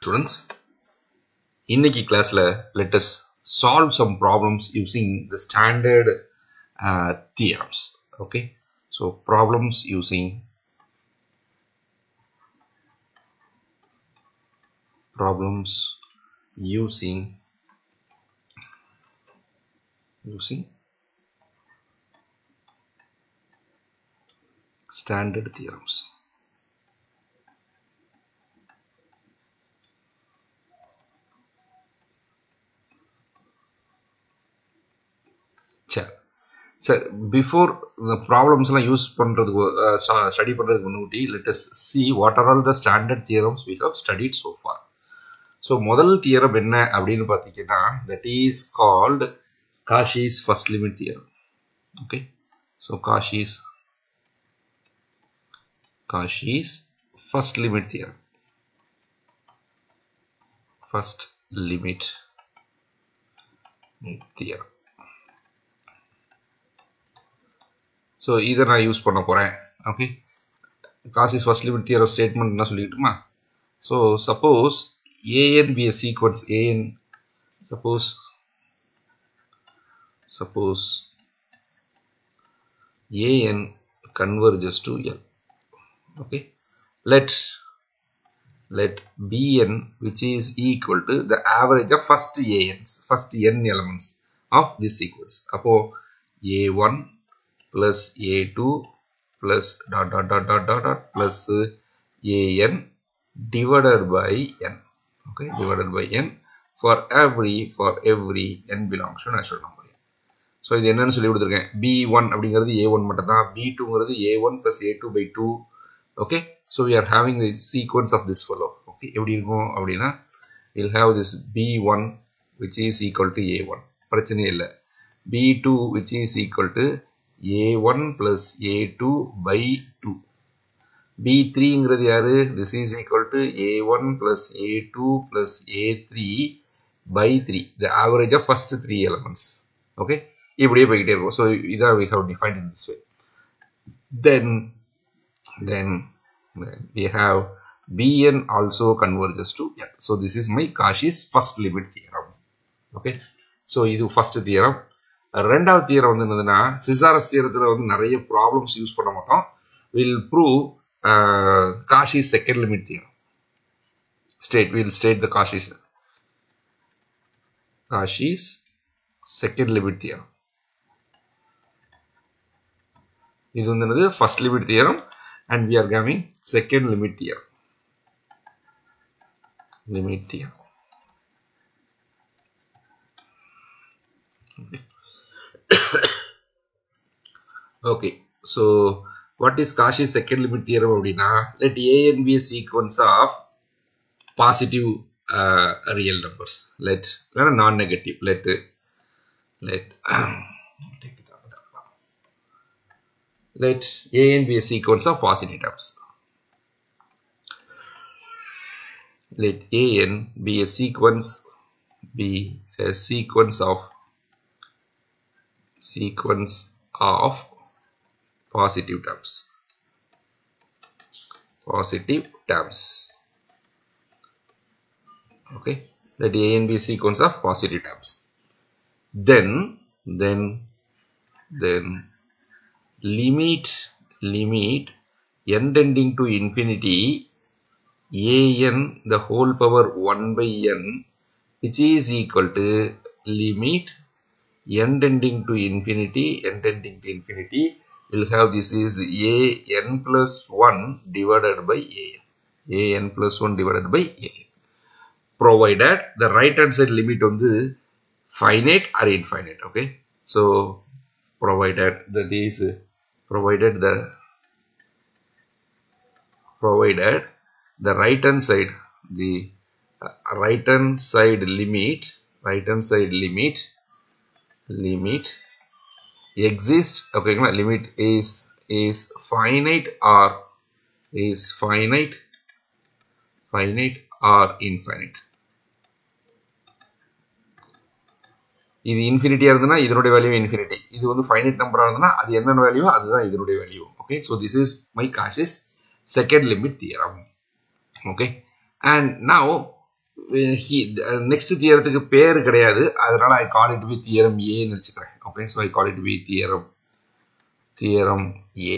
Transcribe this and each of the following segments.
students. இன்னைக்கு கிளாஸ்ல let us solve some problems using the standard theorems. Okay, so problems using standard theorems. So before the problems use study பண்றதுக்கு முன்னாடி let us see what are all the standard theorems we have studied so far. So முதல் theorem என்ன அப்படினு பாத்தீங்கன்னா that is called Cauchy's first limit theorem. Okay, so Cauchy's first limit theorem. First limit theorem. So either I use பண்ண போறேன். Okay, Cauchy's first limit theorem statement என்ன சொல்லிட்டுமா? So suppose an be a sequence an, suppose an converges to L. Okay, let bn, which is equal to the average of first n elements of this sequence. Appo a1 plus a2 plus dot plus an divided by n. Okay, divided by n for every n belongs to natural number. So இது என்னன்னு சொல்லி கொடுத்திருக்கேன். b1 அப்படிங்கிறது a1 மட்டும் தான், b2ங்கிறது a1 plus a2 by 2. Okay, so we are having the sequence of this fellow. Okay, எப்படி இருக்கும் அப்படினா we'll have this b1 which is equal to a1, பிரச்சனை இல்ல. b2 which is equal to a1 plus a2 by 2. b3ங்கிறது யாரு? This is equal to a1 plus a2 plus a3 by 3, the average of first 3 elements. Okay, இப்படியே போயிட்டே இருக்கும். So இத we have defined in this way. Then we have bn also converges to L. So this is my Cauchy's first limit theorem. Okay, so இது first theorem. ரெண்டாவது theorem வந்து என்னதுன்னா Caesar's theoremத்துல வந்து நிறைய problems யூஸ் பண்ண மாட்டோம். We'll prove Cauchy's second limit theorem. We'll state the Cauchy's second limit theorem. இது வந்து என்னது first limit theorem and we are having second limit theorem. Okay, so what is Cauchy's second limit theorem அப்படினா let an be a sequence of positive real numbers, let non-negative, let an be a sequence of positive terms. Let an be a sequence of positive terms. Okay, let an be a sequence of positive terms. Then limit n tending to infinity an the whole power 1 by n, which is equal to limit n tending to infinity will have this is an plus 1 divided by an plus 1 divided by an, provided the right hand side limit on the finite or infinite. Okay, so provided the right hand side limit exists. Okay, limit is finite or infinite. இது இன்ஃபினிட்டியா இருந்தனா இதனுடைய value infinity, இது வந்து finite நம்பரா இருந்தனா அது என்னென்ன value அதுதான் இதனுடைய value. Okay, so this is my Cauchy's second limit theorem. Okay, and now next தியரத்துக்கு பேர் கிடையாது, அதனால I call it with theorem A ன்னு வச்சுக்கிறேன். Okay, so I call it with theorem A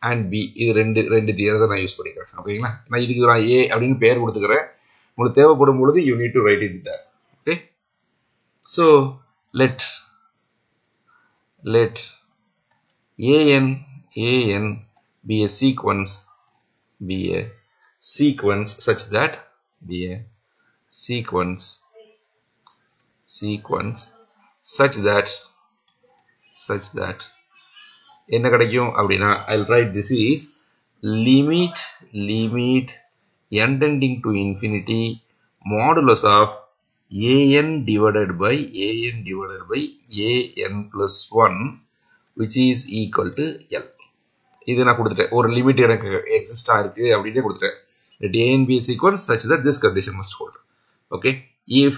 and B. இது ரெண்டு தியரத்தை நான் யூஸ் பண்ணிக்கிறேன். ஓகேங்களா, நான் இதுக்கு நான் A அப்படின்னு பேர் கொடுத்துக்கிறேன். உங்களுக்கு தேவைப்படும் பொழுது you need to write it there. Okay, so let an be a sequence such that என்ன கிடைக்கும் அப்படின்னா I'll write this is limit n tending to infinity modulus of an divided by an plus 1 which is equal to L. இது நான் கொடுத்துட்டேன், ஒரு limit எனக்கு exist ஆயிருக்கு அப்படினே கொடுத்துட்டேன். let a and b sequence such that this condition must hold. Okay, if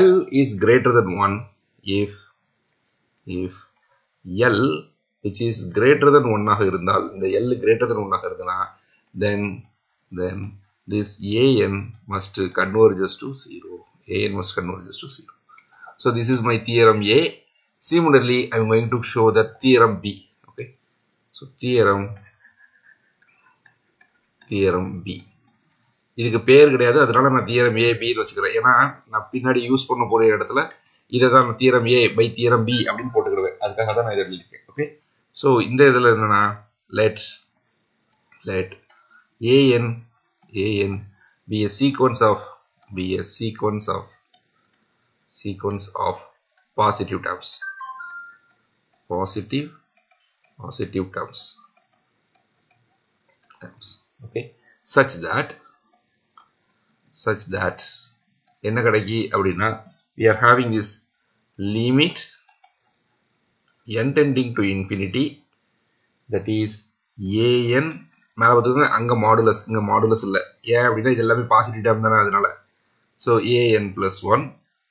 L is greater than 1, if L which is greater than 1 ஆக இருந்தால், இந்த L greater than 1 ஆக இருந்தா, then this an must converges to 0. So this is my theorem A. Similarly, I am going to show the theorem B. Okay, so theorem B. இதுக்கு பேர் கிடையாது, அதனால நான் theorem A B ன்னு வச்சுக்கிறேன். ஏன்னா நான் பின்னாடி யூஸ் பண்ண போற இடத்துல இதை தான் theorem A by theorem B அப்படின்னு போட்டுக்கிடுவேன். அதுக்காக தான் நான் இதை எழுதியிருக்கேன். ஓகே, ஸோ இந்த இதில் என்னன்னா let an be a sequence of positive terms. Okay, such that என்ன கிடைக்கி அப்படின்னா we are having this limit n tending to infinity, that is an மேல பார்த்துக்கோங்க, அங்க மாடுலஸ், இங்க மாடுலஸ் இல்லை. ஏன் அப்படின்னா இது எல்லாமே பாசிட்டிவ் டேர்ம் தானே, அதனால so an plus 1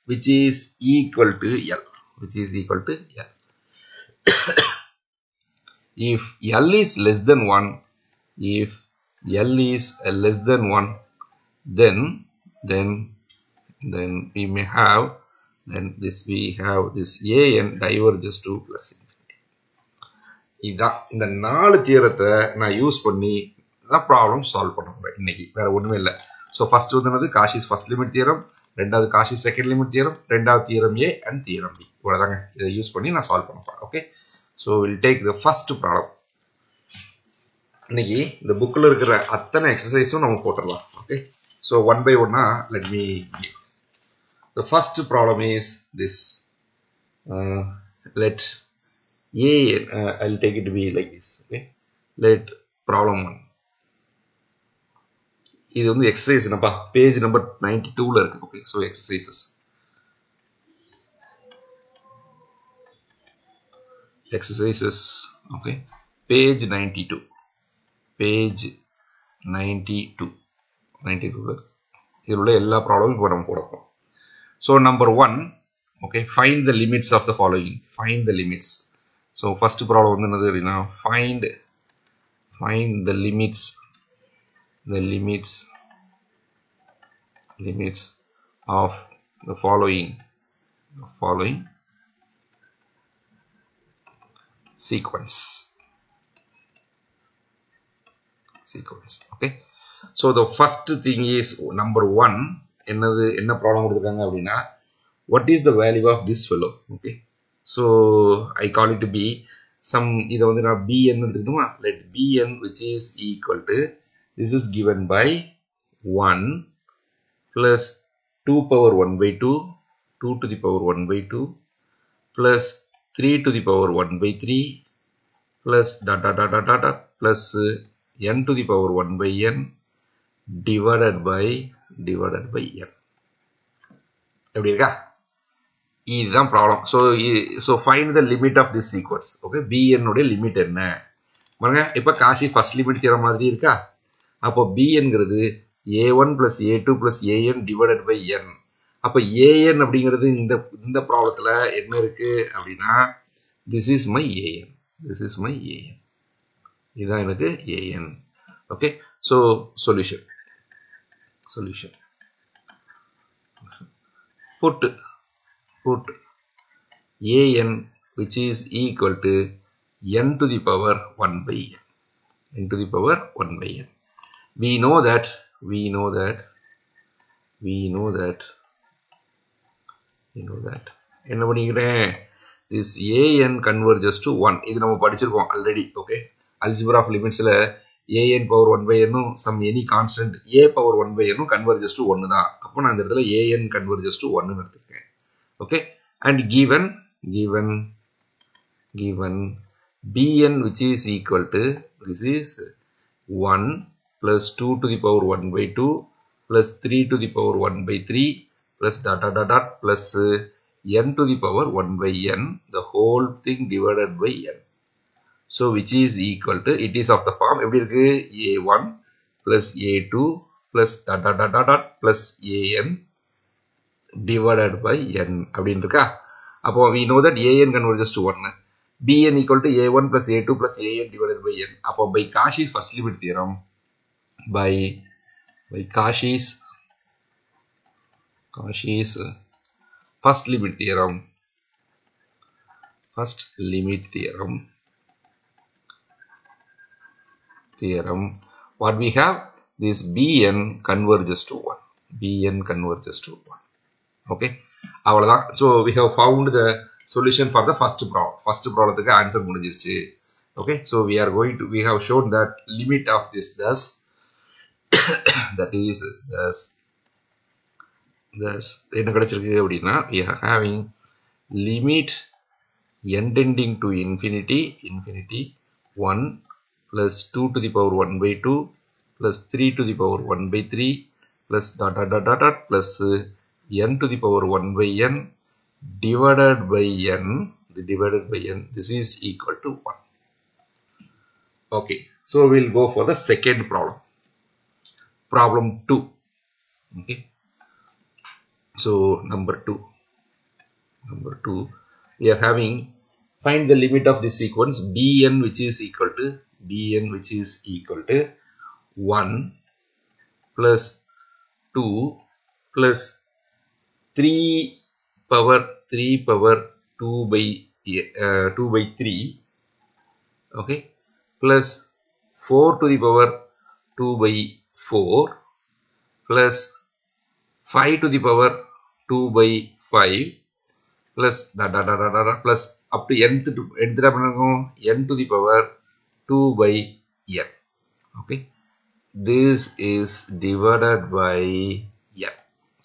which is equal to L. If L is less than 1, then we have this an diverges to plus infinity. இதான் இந்த 4 தியரத்தை நான் யூஸ் பண்ணி நான் ப்ராப்ளம் சால்வ் பண்ண போறேன் இன்னைக்கு, வேற ஒண்ணுமே இல்லை. ஸோ ஃபர்ஸ்ட் வந்து காஷிஸ் ஃபர்ஸ்ட் லிமிட் தியரம், ரெண்டாவது காஷிஸ் செகண்ட் லிமிட் தியரம், ரெண்டாவது theorem A and theorem B. இவ்வளவுதாங்க, இதை யூஸ் பண்ணி நான் சால்வ் பண்ண போறேன். Okay, so will take the first problem. இன்னைக்கு இந்த புக்கில் இருக்கிற அத்தனை எக்ஸசைஸும் நம்ம போட்டுடலாம். ஓகே, ஸோ ஒன் பை ஒன்னா let me give. The first problem is this. Let A, I'll take it to be like this. Okay, let problem 1. இது வந்து எக்ஸசைஸ் நம்பா பேஜ் நம்பர் 92ல இருக்கு. Okay, so exercises okay, page 92 இதில் உள்ள எல்லா ப்ராப்ளமும் இப்போ நம்ம போட போகிறோம். So number 1, okay, find the limits of the following. Find the limits. So first problem வந்து என்னது அப்படின்னா find the limits of the following sequence. Okay, so the first thing is number 1. என்ன ப்ராப்ளம் கொடுத்துருக்காங்க அப்படின்னா what is the value of this fellow. Okay, so I call it to be some, இதை வந்து நான் bn எடுத்துக்கிட்டோமா, let bn which is equal to, this is given by 1 plus 2 power 1 by 2 to the power 1 by 2 plus 3 to the power 1 by 3 plus plus n to the power 1 by n divided by n. எப்படி இருக்கா? இதுதான் problem. So find the limit of this sequence. Okay, bn உடைய limit என்ன பாருங்க. இப்போ Cauchy first limit theorem மாதிரி இருக்கா? அப்போ bnங்கிறது a1 plus a2 plus an divided by n. அப்போ an அப்படிங்கிறது இந்த ப்ராப்ளத்தில் என்ன இருக்கு அப்படின்னா this is my an. இதுதான் எனக்கு an. Okay, so solution. put an which is equal to n to the power 1 by n to the power 1 by n. We know that என்ன பண்ணிக்கிறேன், this an converges to 1. இது நம்ம படிச்சிருக்கோம் already. Okay, algebra of limitsல an power 1 by n some any constant a power 1 by n converges to 1 தான். அப்போ நான் இந்த இடத்துல an converges to 1 ன்னு எடுத்துக்கிறேன். Okay, and given bn which is equal to, this is 1 plus 2 to the power 1 by 2 plus 3 to the power 1 by 3 plus dot dot dot dot plus n to the power 1 by n, the whole thing divided by n. So which is equal to, it is of the form எப்படி இருக்கு, a1 plus a2 plus dot dot dot dot plus an divided by n அப்படின்னு இருக்கா. அப்போ we know that an converges to 1, bn equal to a1 plus a2 plus an divided by n. அப்போ by Cauchy's first limit theorem, by Cauchy's first limit theorem, what we have, this bn converges to 1. Okay, அவ்வளவுதான். So we have found the solution for the first problem. First problemத்துக்கு answer முடிஞ்சிருச்சு. Okay, so we have shown that limit of this thus என்ன கிடைச்சிருக்கு அப்படின்னா, we are having limit n tending to infinity 1 plus 2 to the power 1 by 2 plus 3 to the power 1 by 3 plus dot dot dot dot plus n to the power 1 by n divided by n, this is equal to 1. Okay, so we'll go for the second problem 2. Okay, so number 2 we are having, find the limit of this sequence bn which is equal to 1 plus 2 plus 3 power 2 by 3, okay, plus 4 to the power 2 by 4 plus 5 to the power 2 by 5 plus plus up to n to the power 2 by n. Okay, this is divided by n.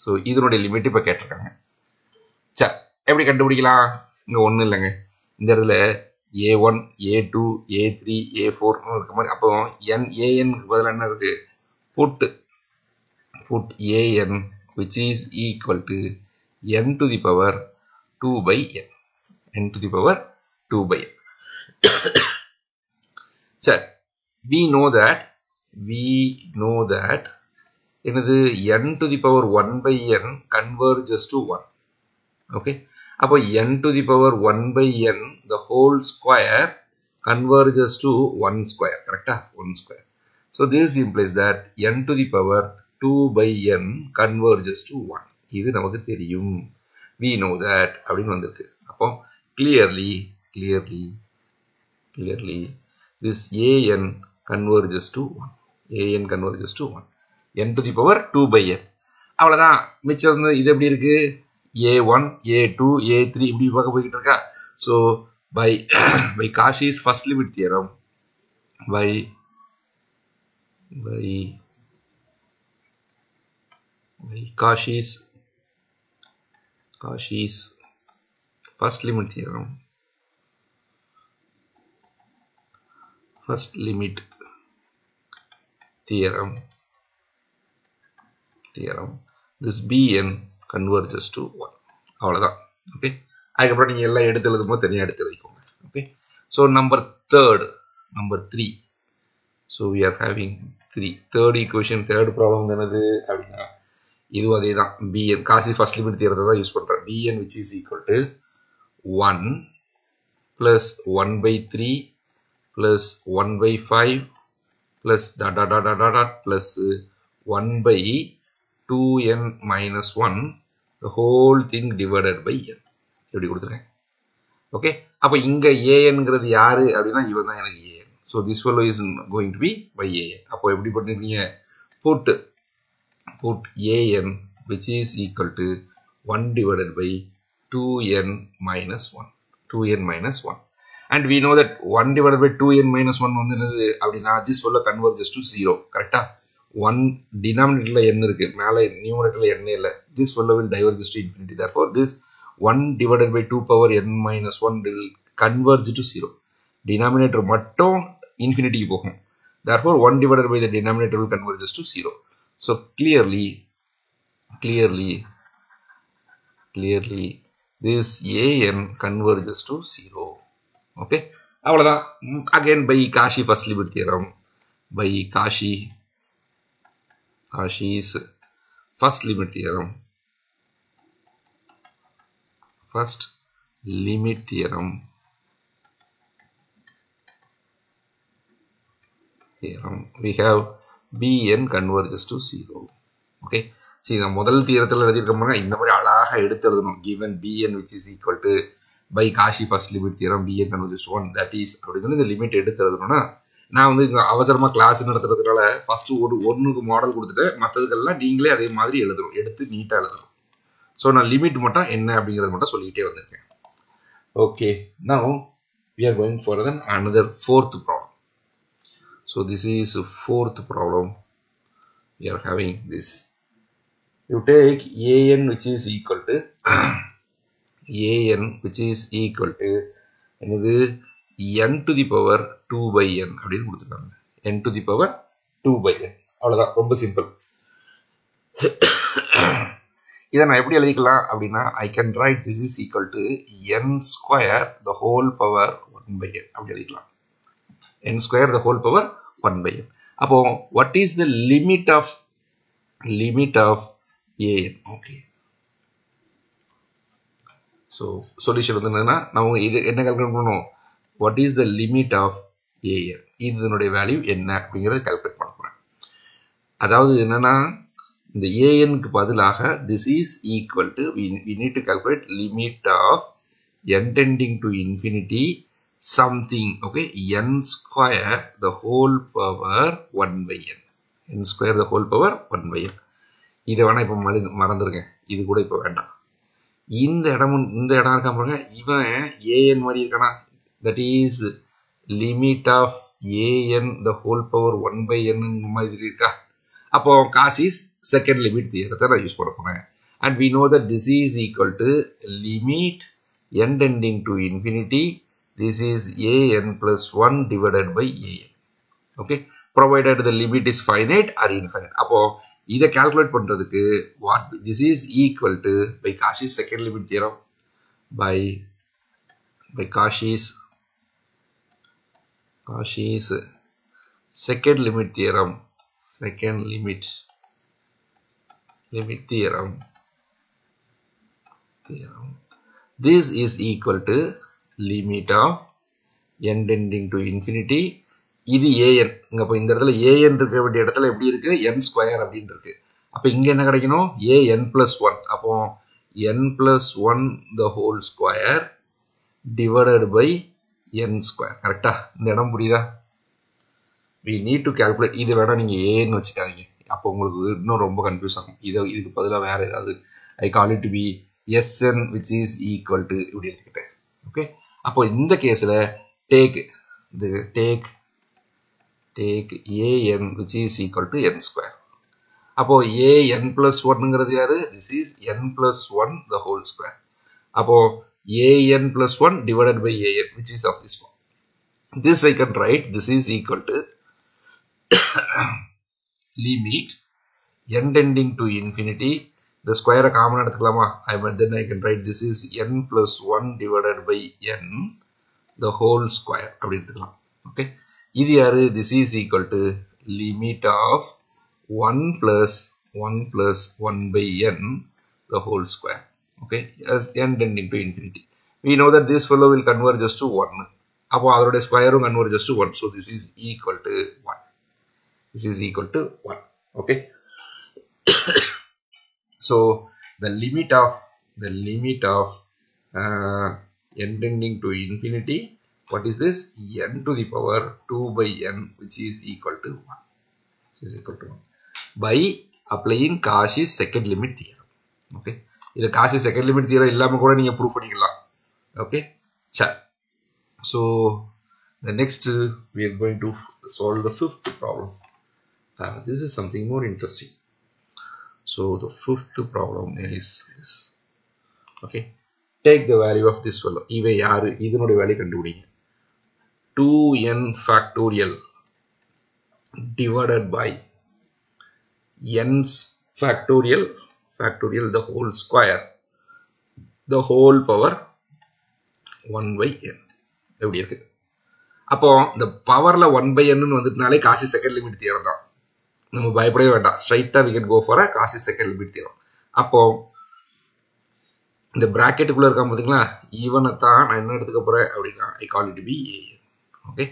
So இதனுடைய limit இப்ப கேட்டிருக்காங்க. சரி, எப்படி கண்டுபிடிக்கலாம்? இங்க ஒண்ணும் இல்லைங்க, இந்த இடத்துல a1 a2 a3 a4 இருக்க மாதிரி. அப்போ n an பதிலா என்ன இருக்கு, put an which is equal to n to the power 2 by n, சரி, we know that என்னது n to the power 1 by n converges to 1. Okay, அப்போ n to the power 1 by n the whole square converges to 1 square, correct? 1 square. So this implies that n to the power 2 by n converges to 1. இது நமக்கு தெரியும், we know that அப்படின்னு வந்திருக்கு. அப்போ clearly this an converges to 1, n to the power 2 by n. அவ்வளவுதான், மிச்சம் இது எப்படி இருக்கு, a1 a2 a3 இப்படி பார்க்க போய்கிட்டு இருக்கா. So by Cauchy's first limit theorem, by Cauchy's first limit theorem, this bn converges to 1. அவ்வளவுதான். ஓகே, அதுக்கப்புறம் நீங்க எல்லாம் எடுத்து எழுதும்போது தனியாக எடுத்து வைக்கோங்க. Okay, so number 3. So we are having third equation, third problem என்னது அப்படின்னா, இதுவும் அதே தான், bn Cauchy first limit theorem தான் யூஸ் பண்றேன். bn which is equal to 1 plus 1 by 3 plus 1 by 5 plus dot dot dot dot dot plus 1 by 2n minus 1 the whole thing divided by n. எப்படி கொடுத்துருக்கேன். Okay, அப்போ இங்க ஏஎன்ங்கிறது யாரு அப்படின்னா இவன் தான் எனக்கு AN. So this fellow is going to be by AN. அப்போ எப்படி பண்ணிருக்கீங்க, put an which is equal to 1 divided by 2n minus 1. 2n minus 1. And we know that 1 divided by 2n minus 1 வந்து என்னது அப்படின்னா this fellow converges to 0. கரெக்டா? 1 denominatorல n இருக்கு, மேலே numeratorல n இல்ல. This fellow will diverge to infinity. Therefore this 1 divided by 2 power n minus 1 will converge to 0. Denominator மட்டும் infinity போகும். Therefore 1 divided by the denominator will converge to 0. So clearly this an converges to 0. Okay, அவ்வளவுதான். Again by Cauchy first limit theorem, by Cauchy's first limit theorem, we have bn converges to 0. Okay, see நான் முதல் தியரத்துல எழுதிருக்கோம்னா இந்த மாதிரி அழகா எடுத்து எழுதணும். given bn which is equal to by Cauchy first limit theorem bn converges to 1, that is அப்படின்னு இந்த limit எடுத்து எழுதணும்னா நான் வந்து அவசரமா கிளாஸ் நடத்துறதுனால ஃபர்ஸ்ட் ஒன்னுக்கு மாடல் கொடுத்துட்டேன், மற்றதுக்கெல்லாம் நீங்களே அதே மாதிரி எழுதணும், எடுத்து நீட்டா எழுதணும். ஸோ நான் லிமிட் மட்டும் என்ன அப்படிங்கறது மட்டும் சொல்லிட்டே வந்திருக்கேன். Okay, now we are going for another fourth problem. So this is fourth problem. We are having this. You take an which is equal to என்னது n to the power 2 by n அப்படின்னு கொடுத்துருக்காங்க. n to the power 2 by n. அவ்வளவுதான், ரொம்ப simple. இதை நான் எப்படி எழுதிக்கலாம் அப்படின்னா I can write this is equal to n square the whole power 1 by n அப்படி எழுதிக்கலாம். n square the whole power 1 by n. அப்போ what is the limit of an? Okay, so solution வந்து என்னன்னா நம்ம இது என்ன கால்குலேட் பண்ணணும், what is the limit of an, இதனுடைய வேல்யூ என்ன அப்படிங்கறத கால்குலேட் பண்ண போறேன். அதாவது என்னன்னா இந்த an க்கு பதிலாக this is equal to we need to calculate limit of n tending to infinity something. Okay, n square the whole power 1 by n. n square the whole power 1 by n. இதை வேணா இப்ப மறந்துருங்க, இது கூட இப்ப வேண்டாம். இந்த இடம் இருக்கா பாருங்க, இவன் an மாதிரி இருக்கானா, that is limit of an the whole power 1 by n மாதிரி இருக்கா. அப்போ Cauchy's second limit தியரத்தை நான் யூஸ் பண்ண போறேன். And we know that this is equal to limit n tending to infinity. This is an plus 1 divided by an. Okay, provided the limit is finite or infinite. அப்போ இதை calculate பண்றதுக்கு what this is equal to by Cauchy's second limit theorem, by Cauchy's second limit theorem, this is equal to limit of n tending to infinity. இது an. இங்க அப்ப இந்த இடத்துல an இருக்க வேண்டிய இடத்துல எப்படி இருக்கு, n ஸ்கொயர் அப்படின்னு இருக்கு. அப்ப இங்க என்ன கிடைக்கணும், an plus 1. அப்போ n plus 1 the whole square divided by n square. கரெக்டா? இந்த இடம் புரியுதா? we need to calculate. இது வேணா நீங்க an வச்சுக்காதீங்க, அப்போ உங்களுக்கு இன்னும் ரொம்ப கன்ஃபியூஸ் ஆகும். இதுக்கு பதிலா வேற ஏதாவது I call it to be sn which is equal to இப்படி எடுத்துக்கிட்டேன். ஓகே, அப்போ இந்த கேஸ்ல take an which is equal to n square. அப்போ an plus 1ங்கிறது யாரு, this is n plus 1 the whole square. அப்போ an plus 1 divided by an which is of this form. This I can write, this is equal to limit n tending to infinity, the square common எடுத்துக்கலாமா, then I can write this is n plus 1 divided by n the whole square அப்படி எடுத்துக்கலாம். Okay, இது யாரு, this is equal to limit of 1 plus 1 by n the whole square. Okay, as n tending to infinity. We know that this fellow will converge just to 1. அப்போ அதோட ஸ்கொயரும் converges to 1. So this is equal to 1. Okay. So the limit of n tending to infinity. What is this? N to the power 2 by n, which is equal to 1. By applying Cauchy's second limit theorem. Okay, this Cauchy's second limit theorem illama kuda neenga prove pannikalam. Okay, so the next we are going to solve the fifth problem. This is something more interesting. So the fifth problem is this. Okay, take the value of this fellow. Ive yaru idinoda value kandupidinga. 2n factorial divided by n factorial the whole square, the whole power 1 by n. எப்படி இருக்கு? அப்போ இந்த பவர்ல 1 by n ன்னு வந்துட்டனாலே Cauchy second limit theorem தான். நம்ம பயப்படவே வேண்டாம். ஸ்ட்ரைட்டா we can go for a Cauchy second limit theorem. அப்போ இந்த பிராக்கெட்டுக்குள்ள இருக்காம பாத்தீங்களா, ஈவனை தான் நான் என்ன எடுத்துக்க போறேன் அப்படின்னா I call it to be an. Okay,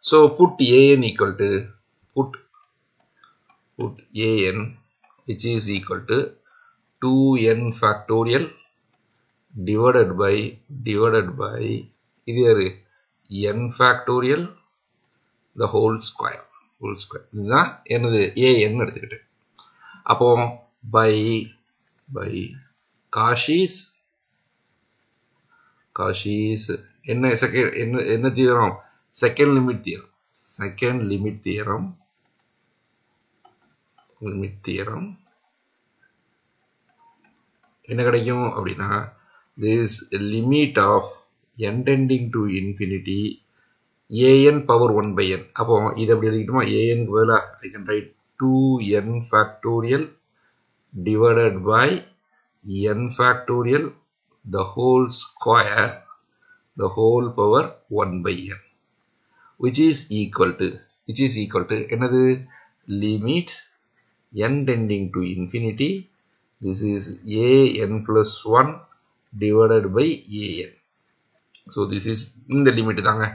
so put an equal to put an which is equal to 2n factorial divided by இது n factorial the whole square இதுதான் என்னது an எடுத்துக்கிட்டு. அப்போ by Cauchy's என்ன தியரம்? second limit theorem என்ன கிடைக்கும் அப்படின்னா this limit of n tending to infinity an power 1 by n. அப்போ இது எப்படி எழுதிக்கிட்டோமா, an க்கு பதிலா I can write 2n factorial divided by n factorial the whole square the whole power 1 by n, which is equal to என்னது? limit n tending to infinity, this is an plus 1 divided by an. So this is இந்த limit தாங்க.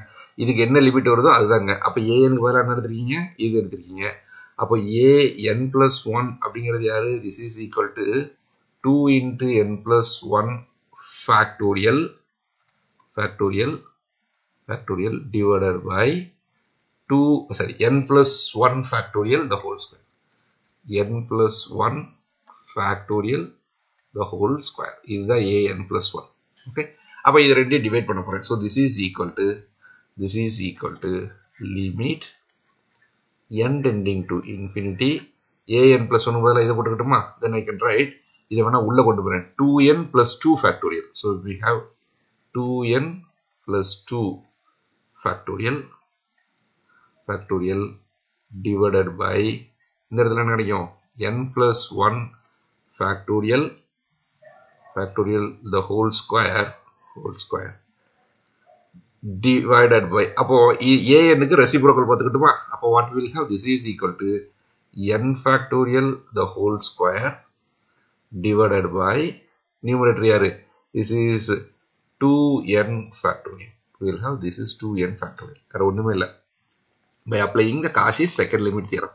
இதுக்கு என்ன limit வருதோ அதுதாங்க. அப்ப an க்கு பதிலா என்ன எடுத்துருக்கீங்க? இது எடுத்துருக்கீங்க. அப்போ an plus 1 அப்படிங்கிறது யாரு? this is equal to 2 into n plus 1 factorial divided by n plus 1 factorial the whole square. n plus 1 factorial the whole square. இதுதான் an plus 1. Okay, அப்ப இது ரெண்டையும் டிவைட் பண்ண போறேன். So this is equal to limit n tending to infinity an plus 1 பதிலா இதை போட்டுக்கிட்டோமா, then I can write இதை வேணா உள்ள கொண்டு போறேன் 2n plus 2 factorial. So we have 2n plus 2 factorial divided by இந்த இடத்துல என்ன கிடைக்கும்? n plus 1 factorial the whole square divided by அப்போ an க்கு ரெசிப்ரோக்கல் பார்த்துக்கிட்டுமா, அப்போ what will have? this is equal to n factorial the whole square divided by numerator யாரு? this is 2n factorial. we will have this is 2n factorial. வேற ஒண்ணுமே இல்ல. by applying the Cauchy's second limit theorem.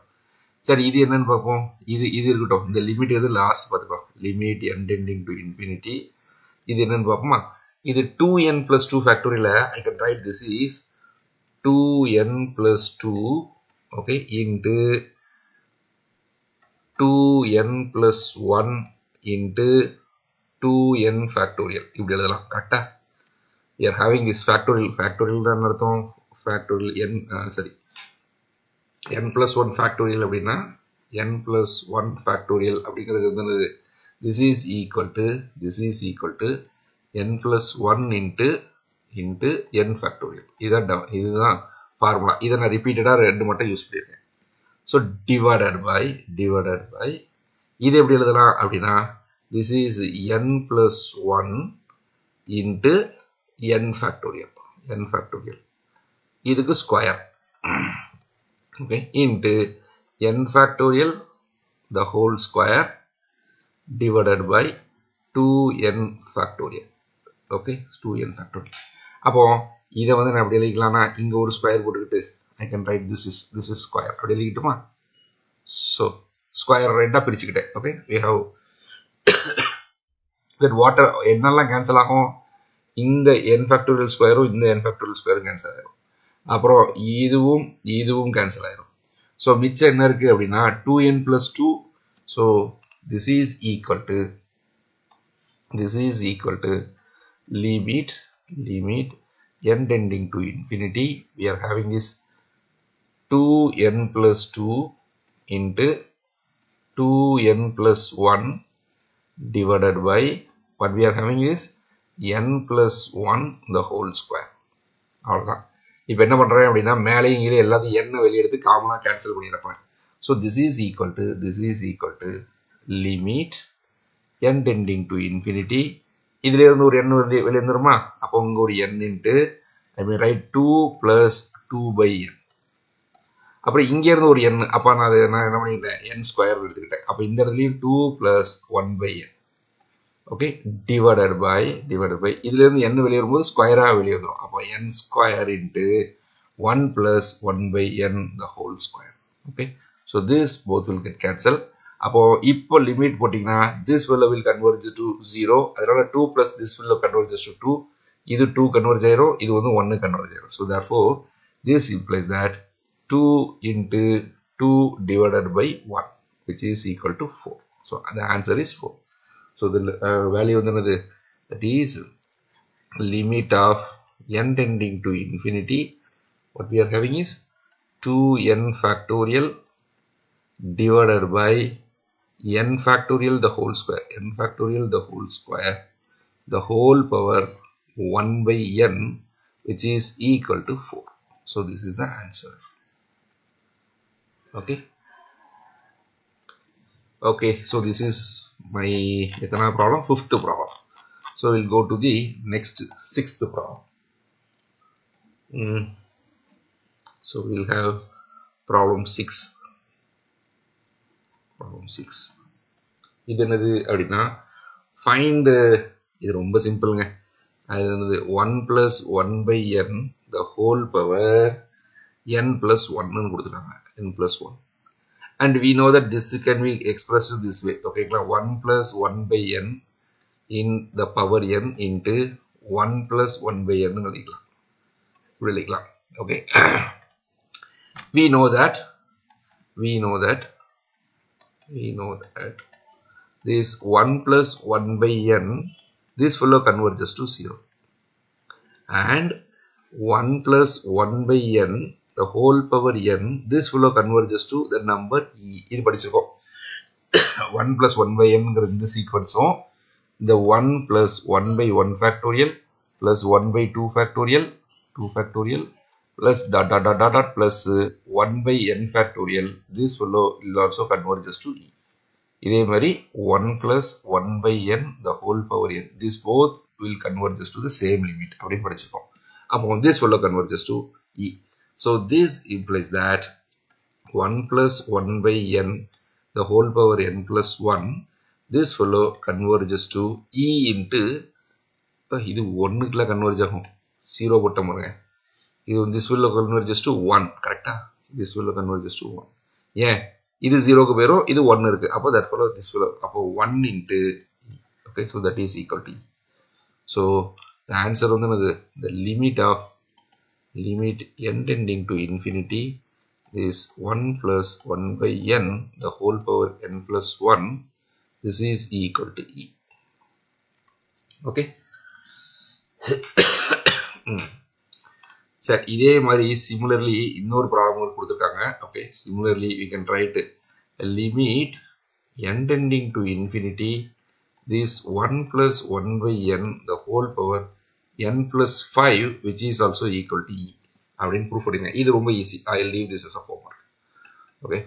சரி, இது என்னன்னு பார்ப்போம். இது இருக்கட்டும். இந்த லிமிட் எது லாஸ்ட் பார்த்துக்கலாம். limit n tending to infinity. இது என்னன்னு பார்ப்போமா. இது 2n plus 2 factorial. I can write this is 2n plus 2 okay into 2n plus 1 into 2n factorial. இப்படி எழுதலாம். கரெக்டா? we are having this factorial தான் அர்த்தம். factorial n n plus 1 factorial அப்படின்னா n plus 1 factorial அப்படிங்கிறது என்னது? this is equal to n plus 1 into n factorial. இதுதான் formula. இதை நான் ரிப்பீட்டடா ரெண்டு மட்டும் யூஸ் பண்ணிருக்கேன். ஸோ divided by இது எப்படி எழுதலாம் அப்படின்னா this is n plus 1 into n factorial இதுக்கு square okay into n factorial the whole square divided by 2n factorial. okay 2n factorial. அப்போ இதை வந்து நான் எப்படி எழுதிக்கலாம்னா இங்க ஒரு ஸ்கொயர் போட்டுக்கிட்டு I can write this is square அப்படி எழுதிக்கிட்டுமா. so ஸ்கொயர் ரெண்டா பிரிச்சுக்கிட்டேன். okay we have that what என்னெல்லாம் கேன்சல் ஆகும், இந்த n factorial ஸ்கொயரும் இந்த n factorial ஸ்கொயரும் கேன்சல் ஆயிரும். அப்புறம் இதுவும் இதுவும் கேன்சல் ஆயிரும். ஸோ மிச்சம் என்ன இருக்கு அப்படின்னா 2n plus 2. So this is equal to limit n tending to infinity. We are having this 2n plus 2 into 2n plus 1 divided by what we are having is n plus 1 the whole square. அவ்வளவுதான். இப்போ என்ன பண்றேன் அப்படின்னா மேலேயும் கீழே எல்லாத்தையும் n வெளியே எடுத்து காமனா கேன்சல் பண்ணிடுறேன். So this is equal to limit n tending to infinity. இதுல இருந்து ஒரு n வெளியே வந்துருமா, அப்போ இங்க ஒரு n into I mean write 2 plus 2 by n. அப்புறம் இங்க இருந்து ஒரு n, அப்ப நான் என்ன பண்ணிட்டேன், n ஸ்கொயர் எடுத்துக்கிட்டேன். அப்ப இந்த இடத்துலயும் 2 plus 1 by n. Okay, divided by இதுல இருந்து n வெளியே வரும்போது ஸ்கொயரா வெளியே வந்துரும். அப்போ n square into 1 plus 1 by n the whole square. Okay, so this both will get cancelled. அப்போ இப்போ லிமிட் போட்டீங்கன்னா this will converge to 0. அதனால 2 plus this will converge to 2. இது 2 converge ஆயிரும், இது வந்து 1 converge ஆயிரும். So therefore this implies that 2 into 2 divided by 1 which is equal to 4. So the answer is 4. So the value வந்து என்னது, that is limit of n tending to infinity. What we are having is 2n factorial divided by n factorial the whole square, the whole power 1 by n which is equal to 4. So this is the answer. Okay, so this is my problem, fifth problem. So we'll go to the next sixth problem. So we'll have problem 6. இது என்னது அப்படின்னா find, இது ரொம்ப சிம்பிள்ங்க. அது என்னது 1 plus 1 by n the whole power n plus 1 ன்னு கொடுத்துட்டாங்க, n plus 1. And we know that this can be expressed this way. Okay, 1 plus 1 by n in the power n into 1 plus 1 by n ன்னு எழுதிக்கலாம். Okay. we know that this 1 plus 1 by n, this fellow converges to 0, and 1 plus 1 by n the whole power n, this fellow converges to the number e. இது படிச்சிருக்கோம். 1 plus 1 by n ங்கிற இந்த சீக்வென்ஸும் the 1 plus 1 by 1 factorial plus 1 by 2 factorial plus dot plus 1 by n factorial, this fellow will also converges to e. இதே மாதிரி 1 plus 1 by n the whole power n, this both will converges to the same limit அப்படின்னு படிச்சிருக்கோம். அப்போ this fellow converges to e. So this implies that 1 plus 1 by n the whole power n plus 1, this fellow converges to e into, இது 1க்குள்ள converge ஆகும், 0 போட்ட பாருங்க. இது this will converges to 1, கரெக்டா? this will converges to 1. ஏன் இது 0க்கு போயிரும், இது 1 இருக்கு, அப்போ that follow this will, அப்போ 1 into e. Okay, so that is equal to e. So the answer வந்து என்னது, the limit n tending to infinity is 1 plus 1 by n the whole power n plus 1, this is equal to e. Okay. சரி, இதே மாதிரி similarly இன்னொரு problem கொடுத்திருக்காங்க. Okay, similarly we can write limit n tending to infinity this 1 plus 1 by n the whole power n plus 5 which is also equal to e அப்படின்னு proof பண்ணிங்க. இது ரொம்ப easy. I will leave this as a homework. Okay,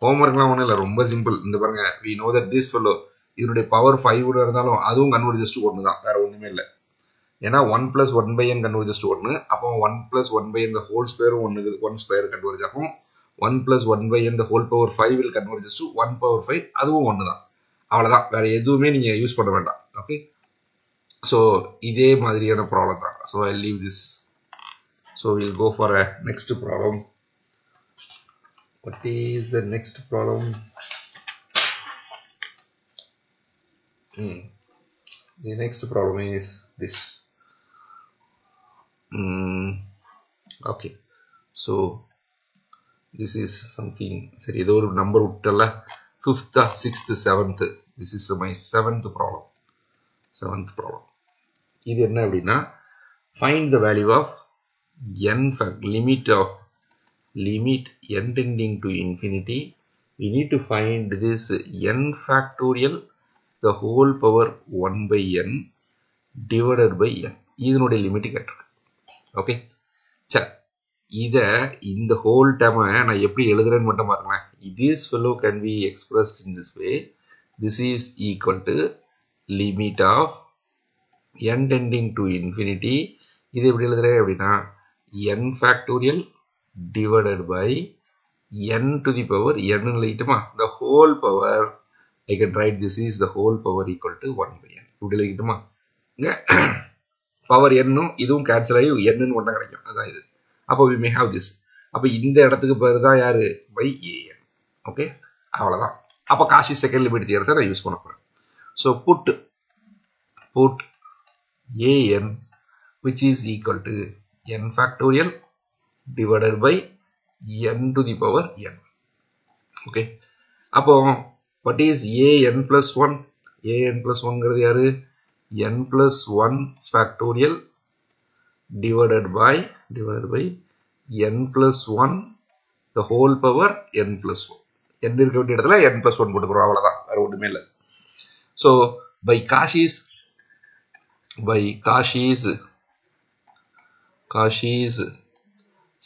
homeworkலாம் ஒன்றும் இல்லை, ரொம்ப simple. இந்த பாருங்க, we know that this fellow இதனுடைய பவர் 5 இருந்தாலும் அதுவும் converges to 1 தான், வேற ஒண்ணுமே இல்லை. ஏன்னா 1 plus 1 by n converges to 1, அப்போ 1 plus 1 by n the whole square 1 square converge ஆகும். 1 plus 1 by n the whole power 5 will converges to 1 power 5, அதுவும் 1 தான். அவ்வளவுதான், வேற எதுவுமே நீங்க யூஸ் பண்ண வேண்டாம். ஓகே, so இதே மாதிரியான ப்ராப்ளம் தான். So I'll leave this. So we'll go for a next problem. What is the next problem? The next problem is this. Okay, so this is something. சரி ஏதோ ஒரு number Vitthala 5th 6th 7th. This is my 7th problem. இது என்ன அப்படின்னா find the value of n limit n tending to infinity. We need to find this n factorial the whole power 1 by n divided by n. இதனுடைய limit கேட்டிருக்கு. Okay, சரி இதை இந்த whole டேர்மை நான் எப்படி எழுதுறேன்னு மட்டும் பாருங்களேன். this fellow can be expressed in this way. This is equal to limit of n tending to infinity. இது எப்படி எழுதுறேன் அப்படின்னா n factorial divided by n to the power n எழுதிட்டுமா the whole power. I can write this is the whole power equal to 1 by n. இப்படி எழுதிட்டுமா இங்க power என்னும் இதுவும் cancel ஆகி n ஒன்றா கிடைக்கும். அதான் இது. அப்போ we may have this. அப்போ இந்த இடத்துக்கு பேர் தான் யாரு by an. ஓகே, அவ்வளோதான். அப்போ காஷி செகண்ட் லிமிட் தியரத்தை நான் யூஸ் பண்ண போறேன். So put an which is equal to n factorial divided by n to the power n. Okay, அப்போ what is an plus 1? an plus 1 யாரு n plus 1 factorial divided by n plus 1 the whole power n plus 1. n இருக்க வேண்டிய இடத்துல n plus 1 போட்டுக்கிறோம். அவ்வளோதான், வேற ஒன்றுமே இல்லை. So by Cauchy's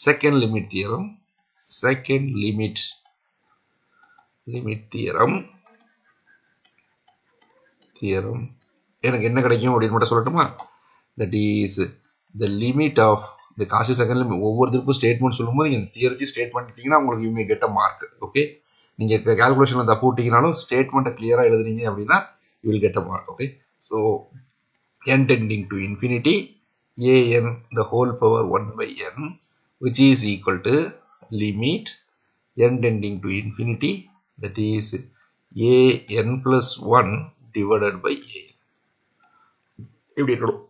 second limit theorem எனக்கு என்ன கிடைக்கும் அப்படின்னு மட்டும் சொல்லட்டுமா? that is the limit of the Cauchy second limit. ஒவ்வொருத்தருக்கும் ஸ்டேட்மெண்ட் சொல்லும்போது நீங்கள் தியரி ஸ்டேட் பண்ணிட்டீங்கன்னா உங்களுக்கு you may get a mark. Okay, நீங்கள் கால்குலேஷனில் தப்பு விட்டீங்கனாலும் ஸ்டேட்மெண்ட்டை கிளியராக எழுதுனீங்க அப்படின்னா you will get a mark. Okay, so n tending to infinity an the whole power 1 by n which is equal to limit n tending to infinity, that is an plus 1 divided by an. இப்படி இருக்கணும்.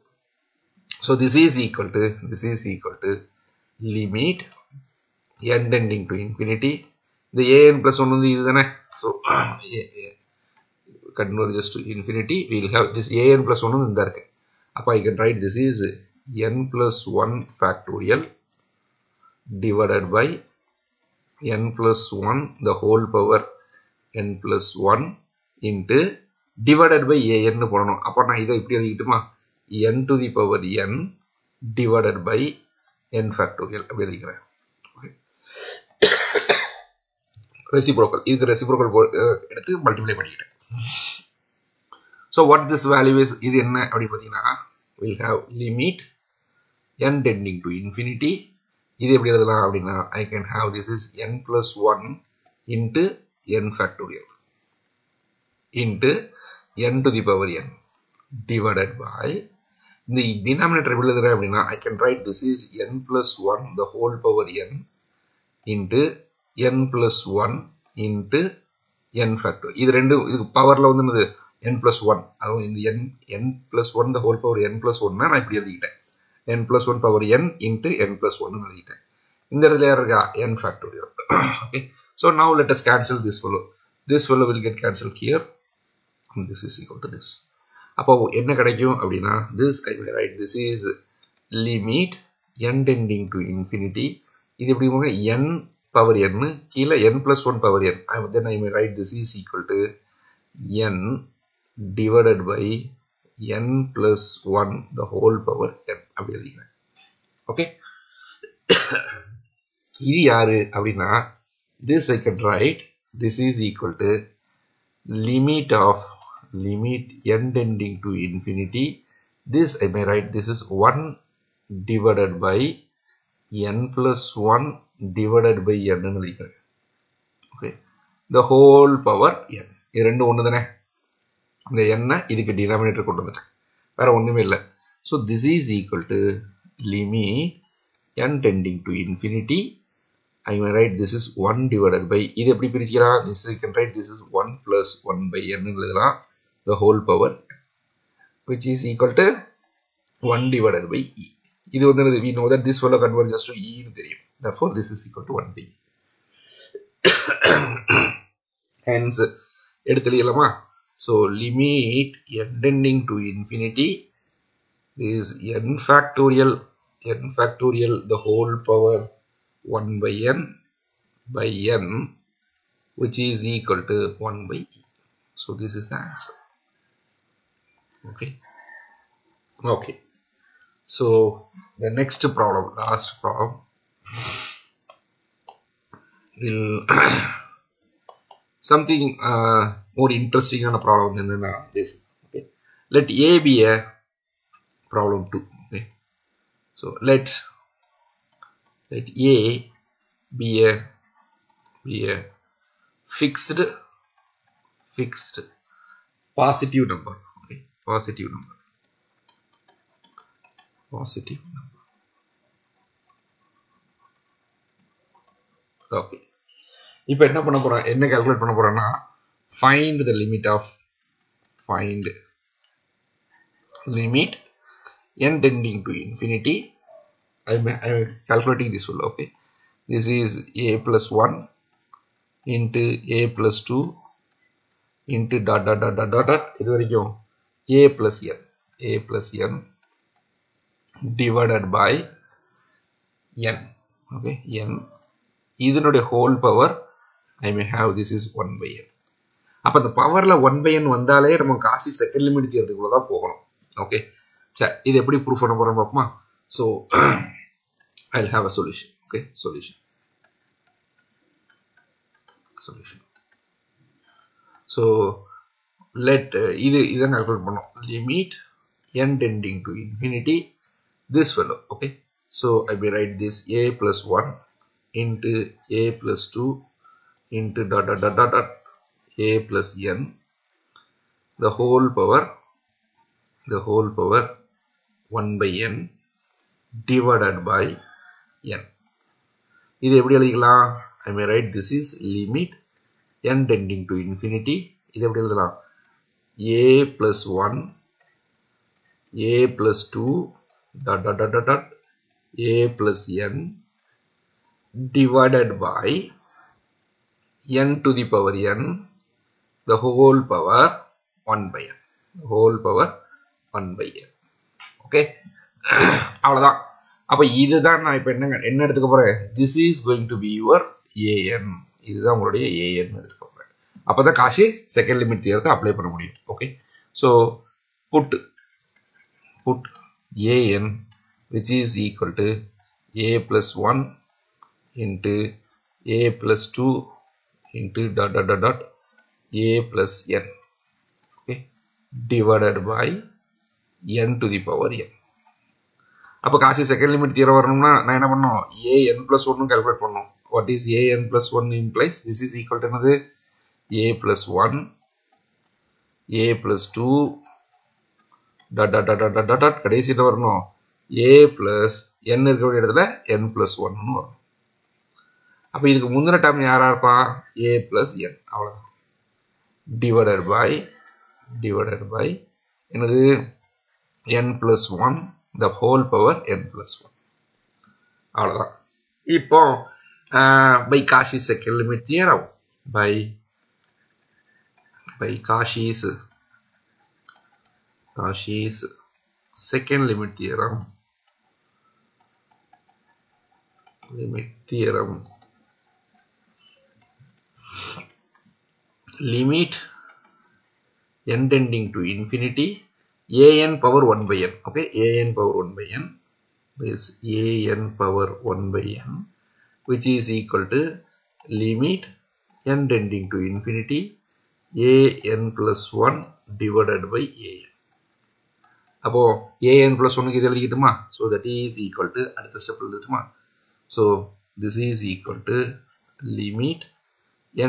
So this is equal to limit n tending to infinity. The an plus 1 வந்து இதுதானே. So converges to infinity. We will have this an plus 1 இந்த இருக்கு. அப்போ I can write this is n plus 1 factorial divided by n plus 1 the whole power n plus 1 into divided by an போடணும். அப்போ நான் இதை இப்படி எழுதிக்கிட்டுமா n to the power n divided by n factorial அப்படி எழுதிக்கிறேன். ரெசிப்ரோக்கல், இதுக்கு reciprocal எடுத்து multiply பண்ணிக்கிட்டேன். So what this value is, இது என்ன அப்படி பார்த்தீங்கன்னா we'll have limit n tending to infinity. இது எப்படி எழுதலாம் அப்படின்னா I can have this is n plus 1 into n factorial into n to the power n divided by இந்த denominator எப்படி எழுதுறேன் அப்படின்னா I can write this is n plus 1 the whole power n into n plus 1 into n factorial. இது ரெண்டும் இதுக்கு பவர்ல வந்து n plus 1, அதுவும் இந்த n plus 1 the whole power n plus 1 நான் இப்படி எழுதிக்கிட்டேன். n plus 1 power n into n plus 1 எழுதிக்கிட்டேன். இந்த இடத்துல யார் இருக்கா n factorial. Okay, so now let us cancel this fellow will get cancelled here and this is equal to this. அப்போ என்ன கிடைக்கும் அப்படின்னா this I will write this is limit n tending to infinity. இது எப்படி போங்க n power n கீழே n plus 1 power n. Then I may write this is equal to n divided by n plus 1 the whole power n அப்படி எழுதிக்கிறேன். Okay, இது யாரு அப்படின்னா this I can write this is equal to limit n tending to infinity. This I may write this is 1 divided by n plus 1 divided by n ன்னு எழுதிக்கிறேன். Okay, the whole power n. இது ரெண்டும் ஒன்று தானே. இந்த n இதுக்கு denominator கொண்டு வந்துட்டேன், வேற ஒண்ணுமே இல்லை. So this is equal to limit n tending to infinity. I may write this is 1 divided by, இது எப்படி பிரிச்சுக்கலாம், this I can write this is 1 plus 1 by n எழுதலாம், the whole power. which is equal to 1 divided by e. இது வந்து we know that this fellow converges to e னு தெரியும். Therefore this is equal to 1 by e. Hence எடுத்து எழுதலாமா? So limit n tending to infinity is n factorial the whole power 1 by n which is equal to 1 by e. So this is the answer. Okay. So the next problem, last problem, will something more interesting on a problem than this. Okay. Let A be a problem 2. Okay. So let A be a fixed positive number. Okay. Positive number. Okay. இப்போ என்ன பண்ண போறோம்? என்ன calculate பண்ண போறோம்னா find limit n tending to infinity. I am calculating this one. Okay. This is a plus 1 into a plus 2 into dot இது வரைக்கும் a plus n divided by n. Okay, n இதனுடைய whole power I may have this is 1 by n. அப்ப அந்த பவர்ல 1 by n வந்தாலே நம்ம Kashi second limit தியரத்துக்குள்ள தான் போகணும். Okay, சரி, இது எப்படி ப்ரூஃப் பண்ண போறோம் பாப்போமா? So I'll have a solution. Okay, solution. So let இதான் கால்குலேட் பண்ணோம். Limit n tending to infinity this fellow. Okay, so I will write this a plus 1 into a plus 2 into dot a plus n the whole power 1 by n divided by n. இது எப்படி எழுதிக்கலாம்? I may write this is limit n tending to infinity. இது எப்படி எழுதலாம்? a plus 1 a plus 2 dot a plus n divided by n to the power n the whole power 1 by n. Okay, அவ்வளவுதான். அப்ப இதுதான் நான் இப்ப என்ன எடுத்துக்க போறேன்? This is going to be your an. இதுதான் உங்களுடைய an எடுத்துக்க போறேன். அப்பதான் காஷி செகண்ட் லிமிட் தியரத்தை அப்ளை பண்ண முடியும். Okay, so put an which is equal to a plus 1 into a plus 2 into dot a plus n. Okay, divided by n to the power n. அப்ப Kashi second limit theorem வரணும்னா நான் என்ன பண்ணணும்? an plus 1 calculate பண்ணணும். What is an plus 1 implies? This is equal to என்னது? a plus 1 a plus 2 dot கடைசியில வரணும் a plus n இருக்கக்கூடிய இடத்துல n plus 1 வரும். அப்ப இதுக்கு முந்தின டேர்ம் யாரா இருப்பா? a plus n. அவ்வளவுதான். divided by என்னது? n plus 1 the whole power n plus 1. அவ்வளவுதான். இப்போ by Cauchy's second limit theorem, by Cauchy's second limit theorem, limit n tending to infinity an power 1 by n. Okay, an power 1 by n is an power 1 by n which is equal to limit n tending to infinity an plus 1 divided by an. அப்போ an plus 1 க்கு இது எழுதிக்கிட்டுமா? So that is equal to அடுத்த step எழுதிட்டுமா? So this is equal to limit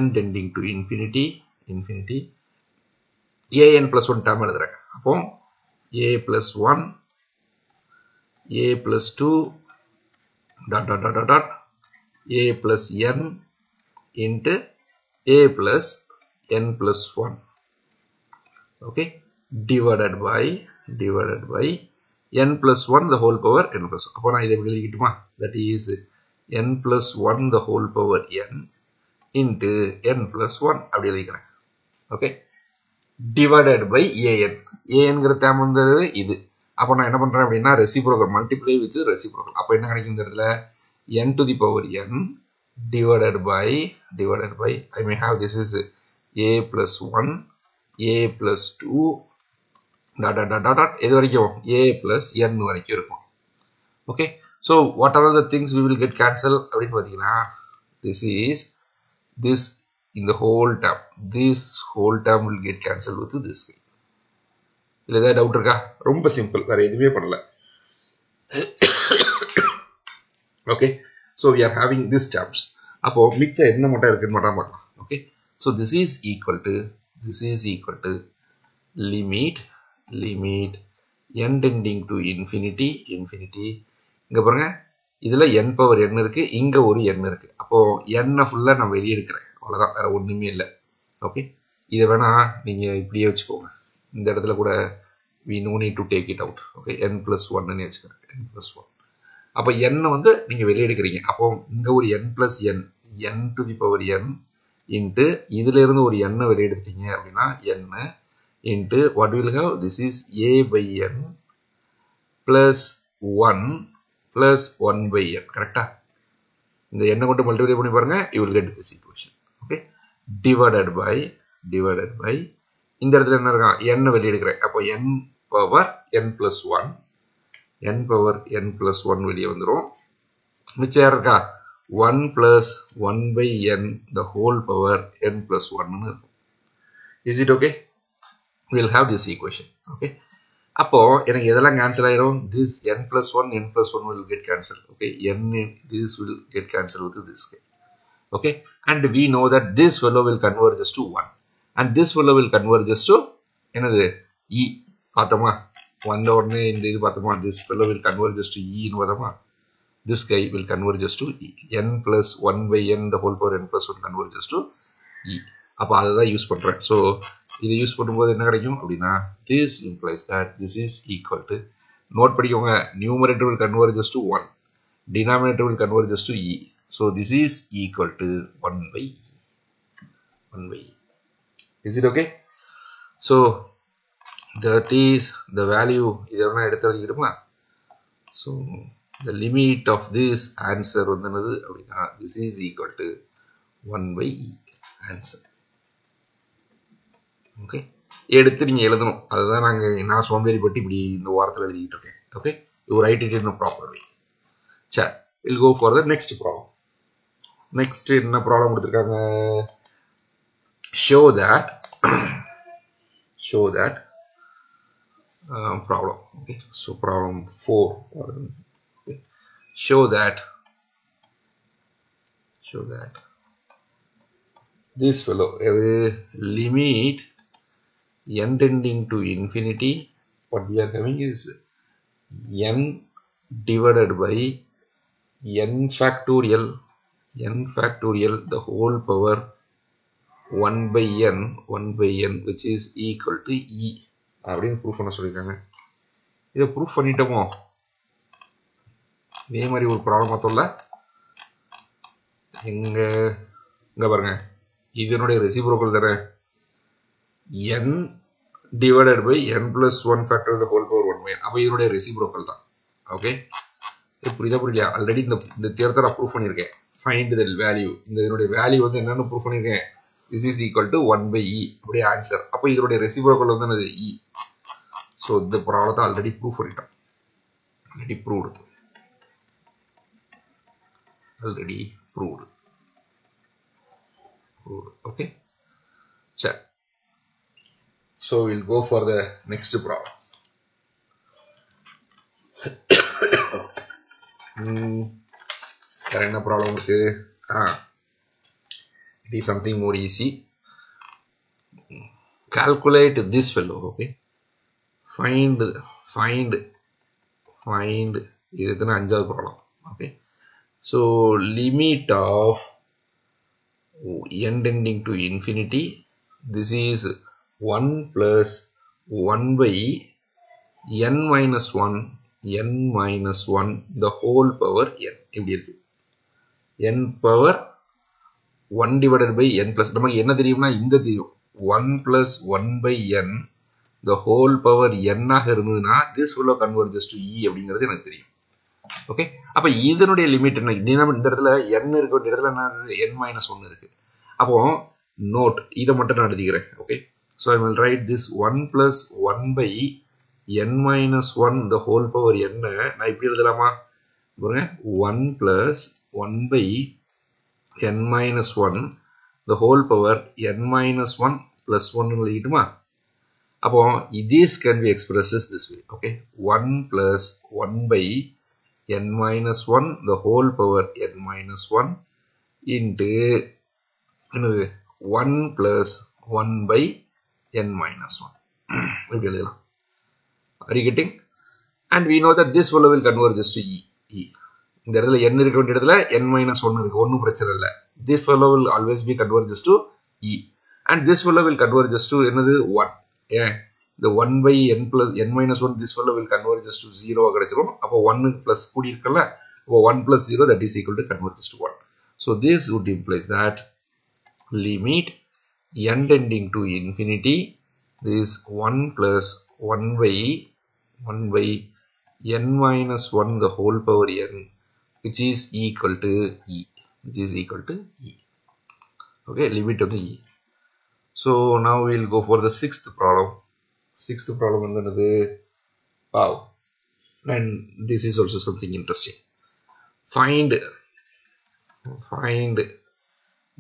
n tending to infinity an plus 1 term எழுதுறேன். அப்போ a plus 1 a plus 2 dot a plus n into a plus n plus 1. Okay, divided by n plus 1 the whole power n plus 1. அப்போ நான் இதை எப்படி எழுதிக்கிட்டுமா? That is n plus 1 the whole power n into n plus 1 அப்படி எழுதிக்கிறேன். Okay, divided by an. anங்கிற term வந்தது இது. அப்போ நான் என்ன பண்றேன் அப்படின்னா ரெசிப்ரோக்கல் மல்டிப்ளை வித் ரெசிப்ரோக்கல். அப்போ என்ன கிடைக்கும் இந்த இடத்துல n to the power n divided by I may have this is a plus 1 a plus 2 dot dot dot dot இது வரைக்கும் a plus n வரைக்கும் இருக்கும். Okay, so what are the things we will get cancel அப்படின்னு பார்த்தீங்கன்னா this in the whole term, this whole term will get cancelled with this guy. இல்ல ஏதாவது doubt இருக்கா? ரொம்ப சிம்பிள், வேற எதுவுமே பண்ணல. Okay, so we are having this terms. அப்போ மிச்சம் என்ன மட்டும் இருக்குன்னு மட்டும் பார்க்கலாம். Okay, so this is equal to limit n tending to infinity. இங்க பாருங்க, இதுல n பவர் n இருக்கு, இங்க ஒரு n இருக்கு. அப்போ n ஃபுல்லா நான் வெளியே எடுக்கிறேன், அவ்வளவுதான், வேற ஒண்ணுமே இல்லை. ஓகே, இதை வேணா நீங்க இப்படியே வச்சுக்கோங்க. இந்த இடத்துல கூட we no need to take it out. Okay, n plus 1 ன்னு வச்சுக்கிறேன், n plus 1. அப்போ n வந்து நீங்க வெளியே எடுக்கிறீங்க. அப்போ இங்க ஒரு n plus n to the power n into இதுல இருந்து ஒரு n வெளியே எடுத்தீங்க அப்படின்னா n into what will have, this is a by n plus 1 plus 1 by n. கரெக்டா? இந்த n கொண்டு மல்டிப்ளை பண்ணி பாருங்க, you will get this equation. Okay, divided by இந்த இடத்துல என்ன இருக்கா, n வெளியே எடுக்கிறேன். அப்போ n பவர் n plus 1 வெளியே வந்துரும். மிச்சம் யார் இருக்கா, 1 plus 1 by n the whole power n plus 1 ன்னு இருக்கும். Is it okay? We will have this equation. Okay, அப்போ எனக்கு எதெல்லாம் கேன்சல் ஆயிரும், this n plus 1 will get cancelled. Okay, this will get cancelled with this guy. Okay, and we know that this fellow will converge to 1 and this fellow will converge to என்னது e. பார்த்தோமா, வந்த உடனே இந்த இது பார்த்தோமா, this fellow will converge to e ன்னு பார்த்தோமா, this guy will converge to e. n plus 1 by n the whole power n plus 1 converges to e. அப்போ அதை தான் யூஸ் பண்றேன். ஸோ இதை யூஸ் பண்ணும்போது என்ன கிடைக்கும் அப்படின்னா, this implies that this is equal to, note படிக்கோங்க, numerator will converges to 1, denominator will converges to e. So this is equal to 1 by e. Is it okay? So that is the value. இதெல்லாம் எடுத்து வச்சுக்கிட்டுமா. So the limit of this answer வந்து என்னது அப்படின்னா, this is equal to 1 by e answer. Okay, எடுத்து நீங்க எழுதணும். அதுதான் நான் சோம்பேறி பட்டு இப்படி இந்த வாரத்தில் எழுதிட்டு இருக்கேன். Okay, you right it in a proper way. சரி, we'll go for the next problem. Next என்ன ப்ராப்ளம் கொடுத்துருக்காங்க, show that problem. Okay, so problem 4. Okay, show that this fellow limit n tending to infinity, what we are having is n divided by n factorial the whole power 1 by n which is equal to e அப்படின்னு proof பண்ண சொல்லியிருக்காங்க. இதை proof பண்ணிட்டோமோ, இதே மாதிரி ஒரு problem பார்த்தோம்ல, இங்க பாருங்க, இதனுடைய ரெசிப்ரோக்கல் தானே, n divided by n plus 1 factor the whole power 1 by n. அப்போ இதனுடைய ரெசிப்ரோக்கல் தான். ஓகே, புரியுதா? ஆல்ரெடி இந்த தியரத்தை நான் ப்ரூஃப் பண்ணியிருக்கேன். ஃபைண்ட் த வேல்யூ, இந்த இதனுடைய வேல்யூ வந்து என்னன்னு ப்ரூஃப் பண்ணியிருக்கேன், this is equal to 1 by e அப்படியே ஆன்சர். அப்போ இதனுடைய ரெசிப்ரோக்கல் வந்து என்னது, e. ஸோ இந்த ப்ராப்ளத்தை ஆல்ரெடி ப்ரூஃப் பண்ணிட்டோம், ஆல்ரெடி ப்ரூவ்டு. ஓகே, சரி. So we'll go for the next problem. வேற என்ன ப்ராப்ளம் இருக்கு? It is something more easy. Calculate this fellow. Okay, find இது எத்தனை, அஞ்சாவது problem. Okay, so limit of n tending to infinity, this is 1 plus 1 by n minus 1 the whole power n இப்படி இருக்கு. n power 1 divided by n plus நமக்கு என்ன தெரியும்னா இந்த தெரியும் 1 plus 1 by n the whole power n ஆக இருந்ததுன்னா this will converges to e அப்படிங்கிறது எனக்கு தெரியும். ஓகே, அப்ப இதனுடைய லிமிட் என்ன? இந்த இடத்துல n இருக்க வேண்டிய இடத்துல n minus 1 இருக்கு. அப்போ நோட் இதை மட்டும் நான் எழுதிக்கிறேன். Okay, so I will write this 1 plus 1 by n minus 1 the whole power n நான் இப்படி எழுதலாமா? பாருங்க 1 plus 1 by n minus 1 the whole power n minus 1 plus 1 எழுதிட்டுமா? அப்போ this can be expressed as this way. Okay, 1 plus 1 by n minus 1 the whole power n minus 1 into 1 plus 1 by n minus 1. இப்படி எழுதலாம். Are you getting? And we know that this value will converge to e. இந்த இடத்துல n இருக்க வேண்டிய இடத்துல n minus 1 இருக்கு, ஒன்றும் பிரச்சனை இல்லை. This value will always be converges to e. And this value will converges to என்னது 1. ஏன் இந்த 1 by n plus n minus 1 this value will converges to 0 கிடைச்சிரும். அப்போ 1 plus கூடி இருக்கல, அப்போ 1 plus 0 that is equal to converges to 1. So this would implies that limit n tending to infinity this 1 plus 1 by n minus 1 the whole power n which is equal to e. Okay, limit of the e. So now we will go for the sixth problem. Sixth problem என்னது? Wow, and this is also something interesting. Find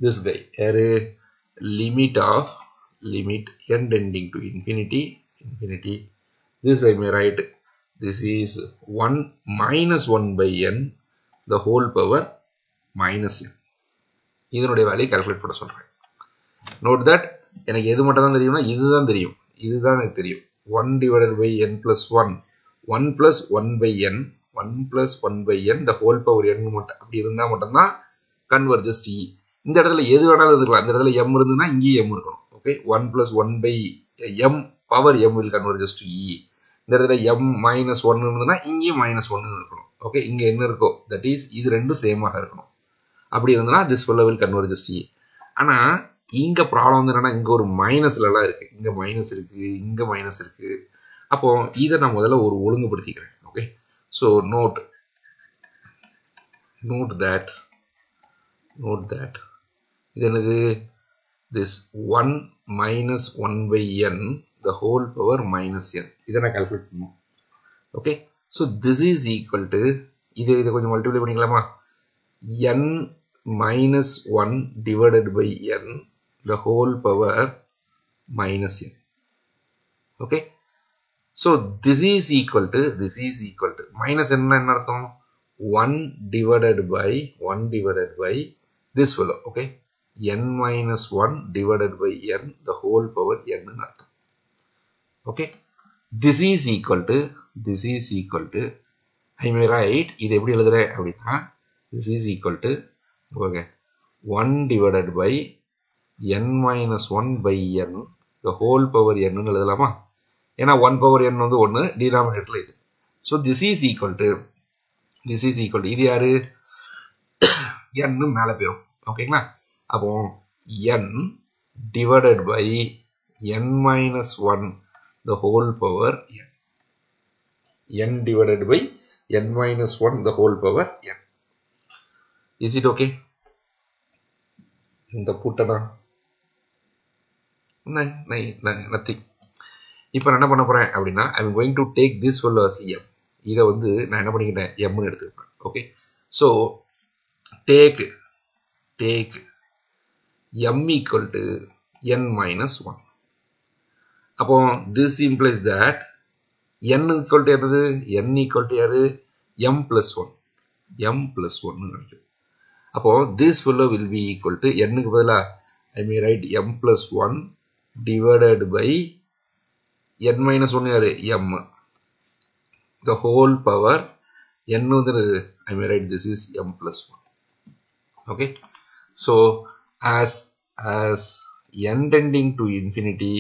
this guy, limit n tending to infinity. This I may write, this is 1 minus 1 by n the whole power minus n. இதனுடைய value calculate பண்ண சொல்றேன். Note that எனக்கு எது மட்டும் தான் தெரியும்னா இதுதான் தெரியும், இதுதான் எனக்கு தெரியும். 1 divided by n plus 1 1 plus 1 by n 1 plus 1 by n the whole power n மட்டும் அப்படி இருந்தா மட்டும்தான் converges to e. இந்த இடத்துல எது வேணாலும் இருக்கலாம். இந்த இடத்துல m இருந்ததுன்னா இங்கேயும் m இருக்கணும். Okay, 1 plus 1 by m power m will converges to e. இந்த இடத்துல m minus 1 இருந்ததுன்னா இங்கேயும் minus 1 இருக்கணும். ஓகே, இங்க என்ன இருக்கோ that is இது ரெண்டும் சேமாக இருக்கணும். அப்படி இருந்ததுன்னா this will converges to e. ஆனா இங்க ப்ராப்ளம் வந்து என்னன்னா இங்க ஒரு மைனஸ்ல எல்லாம் இருக்கு, இங்க மைனஸ் இருக்கு, இங்க மைனஸ் இருக்கு. அப்போ இதை நான் முதல்ல ஒரு ஒழுங்குபடுத்திக்கிறேன். ஓகே, ஸோ நோட் that இது என்னது? this 1 minus 1 by n the whole power minus n. இதை நான் கால்குலேட் பண்ணும். Okay, so this is equal to இதை கொஞ்சம் மல்டிப்ளை பண்ணிக்கலாமா? n minus 1 divided by n the whole power minus n. Okay, so this is equal to minus n என்ன அர்த்தம்? 1 divided by this value. Okay, n minus 1 divided by n the whole power n ன்னு அர்த்தம். Okay, this is equal to I may write இது எப்படி எழுதுறேன் அப்படின்னா this is equal to okay 1 divided by n minus 1 by n the whole power n ன்னு எழுதலாமா? ஏன்னா 1 power n வந்து 1 டினாமினேட்டர்ல இது. so this is equal to இது யாரு? n மேல போயிடும். ஓகேங்களா? அப்போ n divided by n minus 1 the whole power n divided by n minus 1 the whole power n. Is it okay? இந்த கூட்டனா nothing. இப்போ நான் என்ன பண்ண போறேன் அப்படின்னா I am going to take this value as m. இதை வந்து நான் என்ன பண்ணிக்கிட்டேன் m ன்னு எடுத்துக்கிறேன். Okay, so take m equal to n minus 1. அப்போ this implies that n equal to என்னது? n equal to யாரு? m plus 1 இருக்கு. அப்போ this value will be equal to n க்கு பதிலா I may write m plus 1 divided by n minus 1 யாரு? m the whole power n வந்து I may write this is m plus 1. Okay, so as n tending to infinity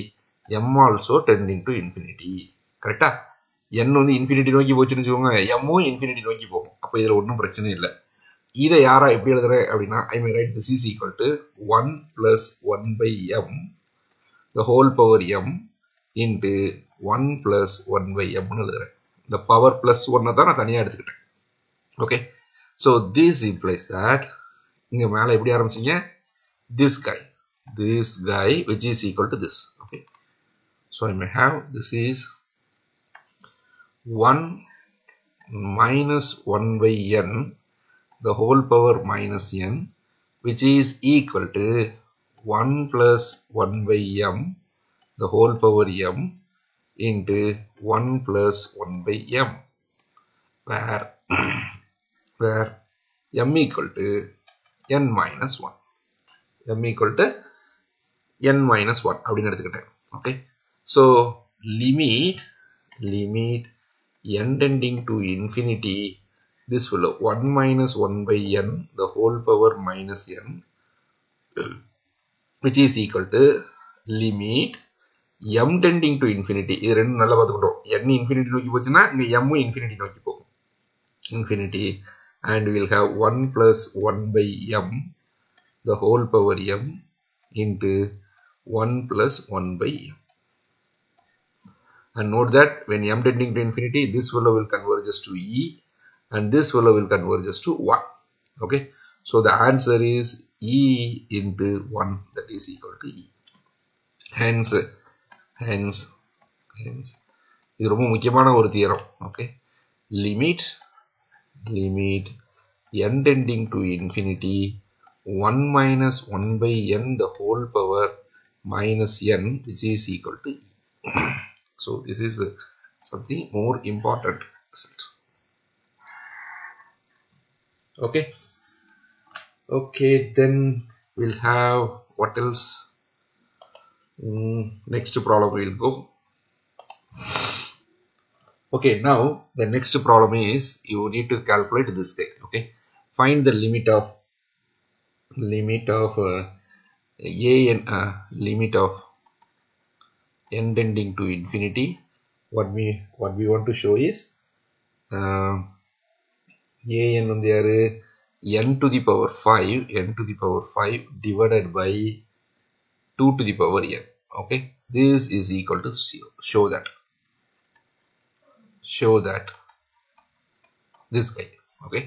m also tending to infinity. கரெக்டா? n வந்து infinity நோக்கி போச்சுன்னு வச்சுக்கோங்க, m infinity நோக்கி போகும். அப்போ இதில் ஒன்றும் பிரச்சனை இல்லை. இதை யாரா எப்படி எழுதுறேன் அப்படின்னா, I may write this is equal to 1 plus 1 by m the whole power m into 1 plus 1 by m னு எழுதுறேன். இந்த பவர் பிளஸ் 1 தான் நான் தனியாக எடுத்துக்கிட்டேன். Okay, so this implies that இங்க மேலே எப்படி ஆரம்பிச்சிங்க, this guy which is equal to this. Okay, so I may have this is 1 minus 1 by n the whole power minus n which is equal to 1 plus 1 by m the whole power m into 1 plus 1 by m where m equal to n minus 1. m equal to n minus 1 அப்படின்னு எடுத்துக்கிட்டேன். Okay, so limit n tending to infinity, this will 1 minus 1 by n the whole power minus n which is equal to limit m tending to infinity. இது ரெண்டு நல்லா பார்த்துக்கிட்டோம். n infinity நோக்கி போச்சுன்னா இங்க m infinity நோக்கி போகும், infinity, and we will have 1 plus 1 by m the whole power m into 1 plus 1 by m. And note that when m tending to infinity, this value will converge to e and this value will converge to 1. Okay, so the answer is e into 1, that is equal to e. Hence இது ரொம்ப முக்கியமான ஒரு theorem. Okay, limit n tending to infinity 1 minus 1 by n the whole power minus n which is equal to e. So this is something more important. Okay, then we'll have what else? Next problem we'll go. Okay, now the next problem is you need to calculate this guy. Okay, find the limit of n tending to infinity. What we want to show is an வந்து யாரு, n to the power 5 divided by 2 to the power n. Okay, this is equal to 0. Show that this guy. Okay,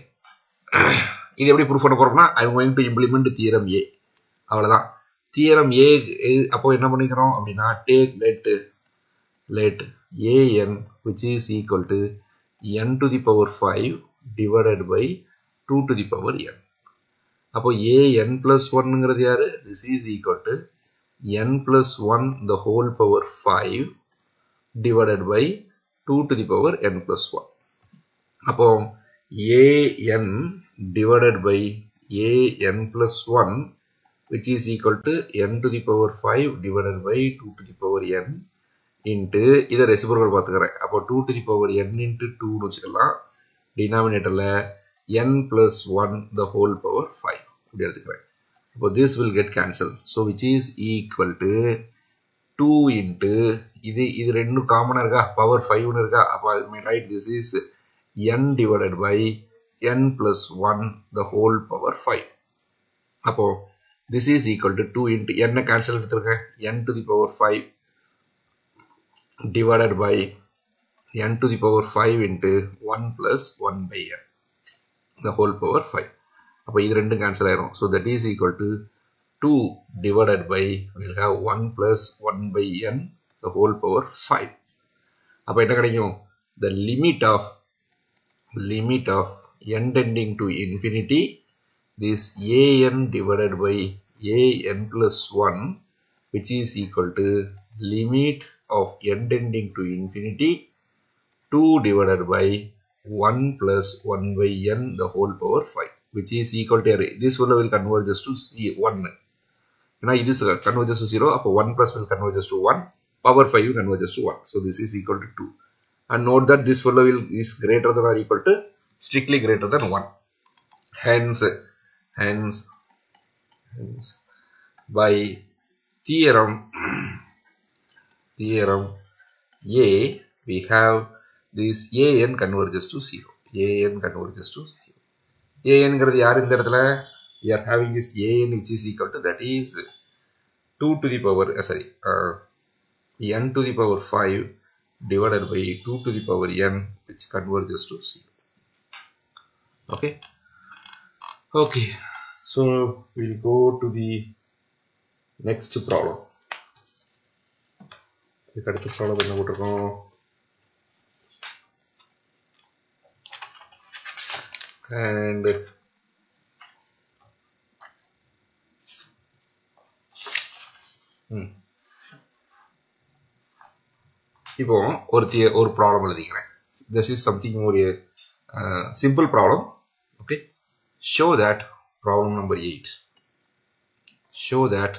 இது எப்படி proof பண்ண போறோம்னா, I am going to implement theorem A. அவ்வளவுதான். theorem A அப்போ என்ன பண்ணிக்கிறோம் அப்படின்னா, take let an which is equal to n to the power 5 divided by 2 to the power n. அப்போ an plus 1 ங்கிறது யாரு, this is equal to n plus 1 the whole power 5 divided by 2 to the power n plus 1. அப்போ an divided by an plus 1 which is equal to n to the power 5 divided by 2 to the power n into இதை reciprocal பார்த்துக்கிறேன். அப்போ 2 to the power n into 2 வச்சுக்கலாம். டினாமினேட்டர்ல n plus 1 the whole power 5 அப்படி எடுத்துக்கிறேன். அப்போ this will get cancelled. So which is equal to 2 into இது ரெண்டும் காமனா இருக்கா, பவர் 5 இருக்கா. அப்போ I may write this is n divided by n plus 1 the whole power 5. அப்போ this is equal to 2 into n cancel எடுத்துருக்கேன், n to the power 5 divided by n to the power 5 into 1 plus 1 by n the whole power 5. அப்போ இது ரெண்டும் cancel ஆயிரும். So that is equal to 2 divided by, we will have 1 plus 1 by n the whole power 5. அப்போ என்ன கிடைக்கும், the limit of n tending to infinity, this an divided by an plus 1 which is equal to limit of n tending to infinity 2 divided by 1 plus 1 by n the whole power 5 which is equal to this one will converge to 1. Now it is converges to 0. Up 1 plus will converges to 1. Power 5 converges to 1. So this is equal to 2. And note that this value is greater than or equal to strictly greater than 1. Hence by theorem theorem A, we have this an converges to 0. An converges to 0. An ங்கிறது யார் இந்த இடத்துல? We are having this an which is equal to, that is 2 to the power, n to the power 5 divided by 2 to the power n, which converges to 0. Okay. Okay. So we'll go to the next problem. இதுக்கு அடுத்த problem என்ன போட்டிருக்கோம்? And இப்போ ஒரு problem எழுதிக்கிறேன். This is something more simple problem. Okay. Show that problem number 8. Show that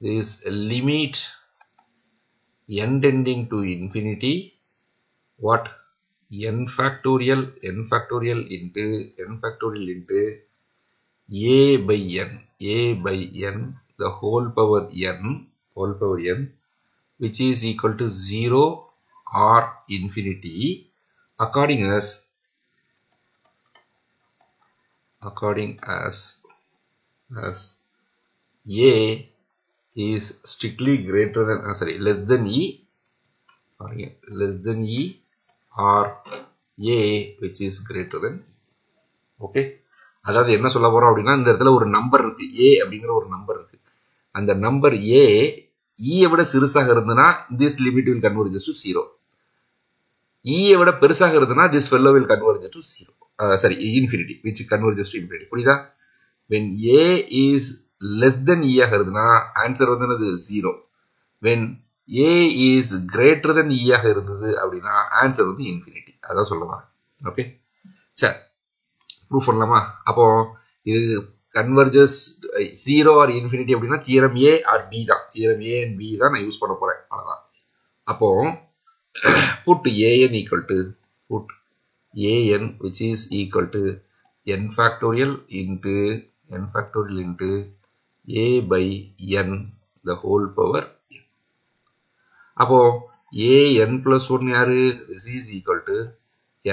this limit n tending to infinity, what? n factorial into a by n the whole power n which is equal to 0 or infinity according as a is strictly greater than less than e or a which is greater than e. Okay. அதாவது என்ன சொல்ல போறோம் அப்படின்னா, இந்த இடத்துல ஒரு number இருக்கு, a அப்படிங்கிற ஒரு நம்பர் இருக்கு. அந்த நம்பர் a e விட சிறுசாக இருந்ததுன்னா this limit will converge to 0. e விட பெருசாக இருந்ததுன்னா this fellow will converge to 0. Infinity, which converges to infinity. புரியுதா? When a is less than e ஆக இருந்ததுன்னா ஆன்சர் வந்து என்னது? 0. When a is greater than e ஆக இருந்தது அப்படின்னா ஆன்சர் வந்து infinity. அதான் சொல்லுவாங்க. ஓகே, சரி, ப்ரூஃப் பண்ணலாமா? அப்போ இது கன்வர்ஜஸ் 0 ஆர் இன்ஃபினிட்டி அப்படின்னா தியரம் A ஆர் B தான். தியரம் A and B தான் நான் யூஸ் பண்ண போறேன். அவ்வளவுதான். அப்போ put an equal to an which is equal to n factorial into a by n the whole power n. அப்போ an plus 1 யாரு? This is equal to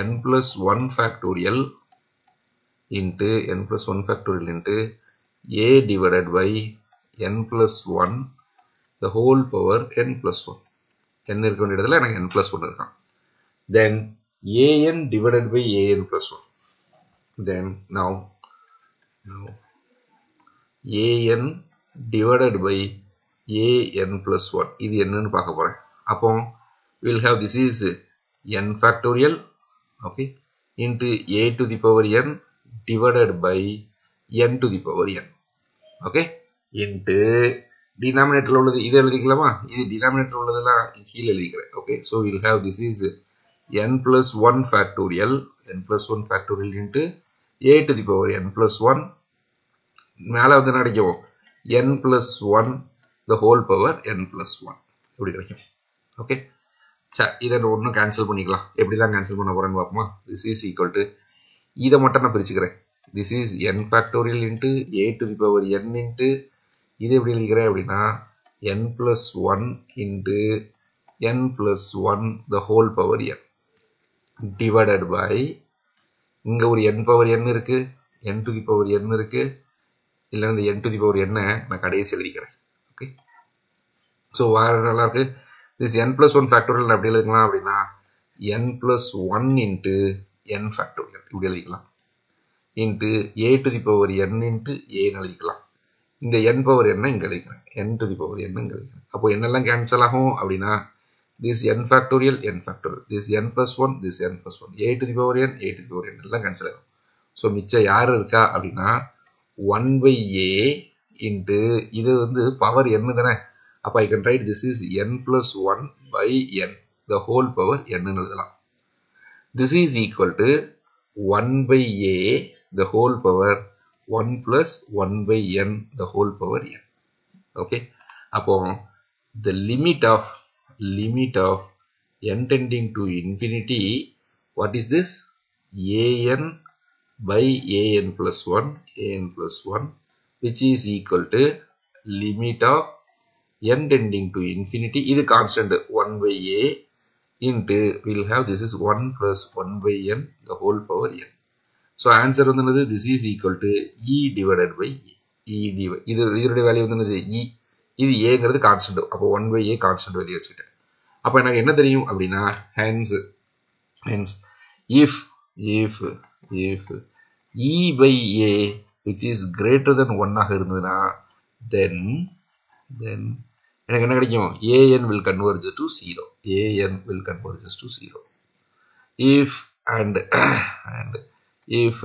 n plus 1 factorial into a divided by n plus 1 the whole power n plus 1. n இருக்க வேண்டிய இடத்துல எனக்கு n plus 1 இருக்கான். Then an divided by an plus 1. Then now an divided by an plus 1. இது என்னன்னு பார்க்க போறேன். அப்போ we'll have this is n factorial, okay, into a to the power n divided by n to the power n. Okay, into denominator உள்ளது இதை எழுதிக்கலாமா? இது denominator உள்ளதெல்லாம் கீழே எழுதிக்கிறேன். Okay, so we'll have this is n plus 1 factorial into a to the power n plus 1. மேலே வந்து கிடைக்கும் n plus 1 the whole power n plus 1. இப்படி கிடைக்கும். ஓகே, சரி, இதை ஒன்றும் கேன்சல் பண்ணிக்கலாம். எப்படிலாம் கேன்சல் பண்ண போறேன்னு பார்ப்போமா? this is equal to, இதை மட்டும் நான் பிரிச்சுக்கிறேன். this is n factorial into a to the power n into, இது எப்படி எழுதிக்கிறேன் அப்படின்னா n plus 1 into n plus 1 the whole power n divided by, இங்க ஒரு n power n இருக்கு, n to the power n இருக்கு, இல்லை இந்த n to the power n நான் கடைசி எழுதிக்கிறேன். ஓகே, ஸோ வேற நல்லா இருக்கு. this n plus 1 factorial அப்படி எழுதிக்கலாம் அப்படின்னா n plus 1 into n factorial இப்படி எழுதிக்கலாம். into a to the power n into a எழுதிக்கலாம். இந்த n power n இங்க எழுதிக்கிறேன், n to the power n இங்க எழுதிக்கிறேன். அப்போ என்னெல்லாம் கேன்சல் ஆகும் அப்படின்னா this n factorial, this n plus 1, this n plus 1, a to the power n, a to the power n எல்லாம் கேன்சல் ஆகும். ஸோ மிச்சம் யார் இருக்கா அப்படின்னா 1 by a into, இது வந்து பவர் n தானே, அப்போ I can write this is n plus 1 by n the whole power n எழுதலாம். This is equal to 1 by a the whole power 1 plus 1 by n the whole power n. Okay, அப்போ the limit of n tending to infinity, what is this? an by an plus 1 which is equal to limit of n tending to infinity. This constant 1 by a into we'll have this is 1 plus 1 by n the whole power n. So answer வந்து this is equal to e divided by e. இதோட value வந்து e. இது a ங்கிறது constant. அப்போ 1 by a constant வெளிய வச்சிட்டேன். அப்ப எனக்கு என்ன தெரியும் அப்படினா hence if e by a which is greater than 1 ஆக இருந்ததுனா then எனக்கு என்ன கிடைக்கும் an will converge to 0. an will converge to 0. If and if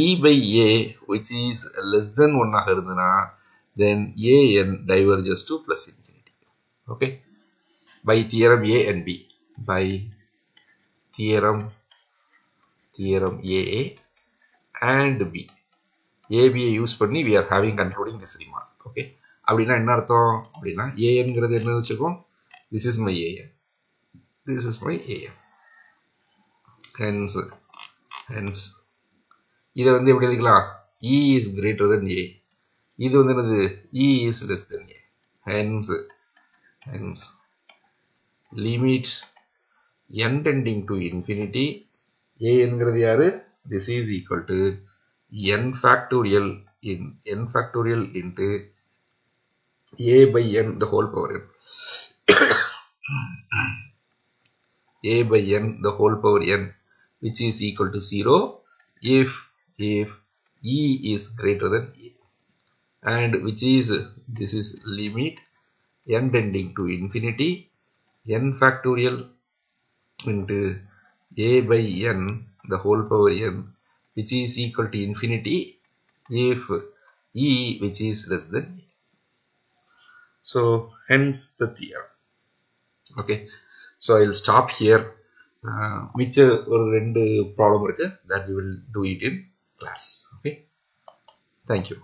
e by a which is less than 1 ஆக இருந்ததுனா then an diverges to plus infinity. Okay, by theorem a and b, by theorem a and b, a b use பண்ணி we are having concluding this remark. Okay, அப்படினா என்ன அர்த்தம் அப்படினா an ங்கிறது என்ன வெச்சுக்கோம், this is my an, this is my an. hence இத வந்து எப்படி எழுதிக்கலாம், e is greater than a, இது வந்து என்னது e is less than a. hence limit n tending to infinity, a என்கிறது யாரு, this is equal to n factorial into a by n the whole power n. a by n the whole power n which is equal to 0 if e is greater than a, and which is this is limit n tending to infinity n factorial into a by n the whole power n which is equal to infinity if e which is less than a. So hence the theorem. Okay, so I will stop here. Which ஒரு ரெண்டு problem இருக்கு, that we will do it in class. Okay, thank you.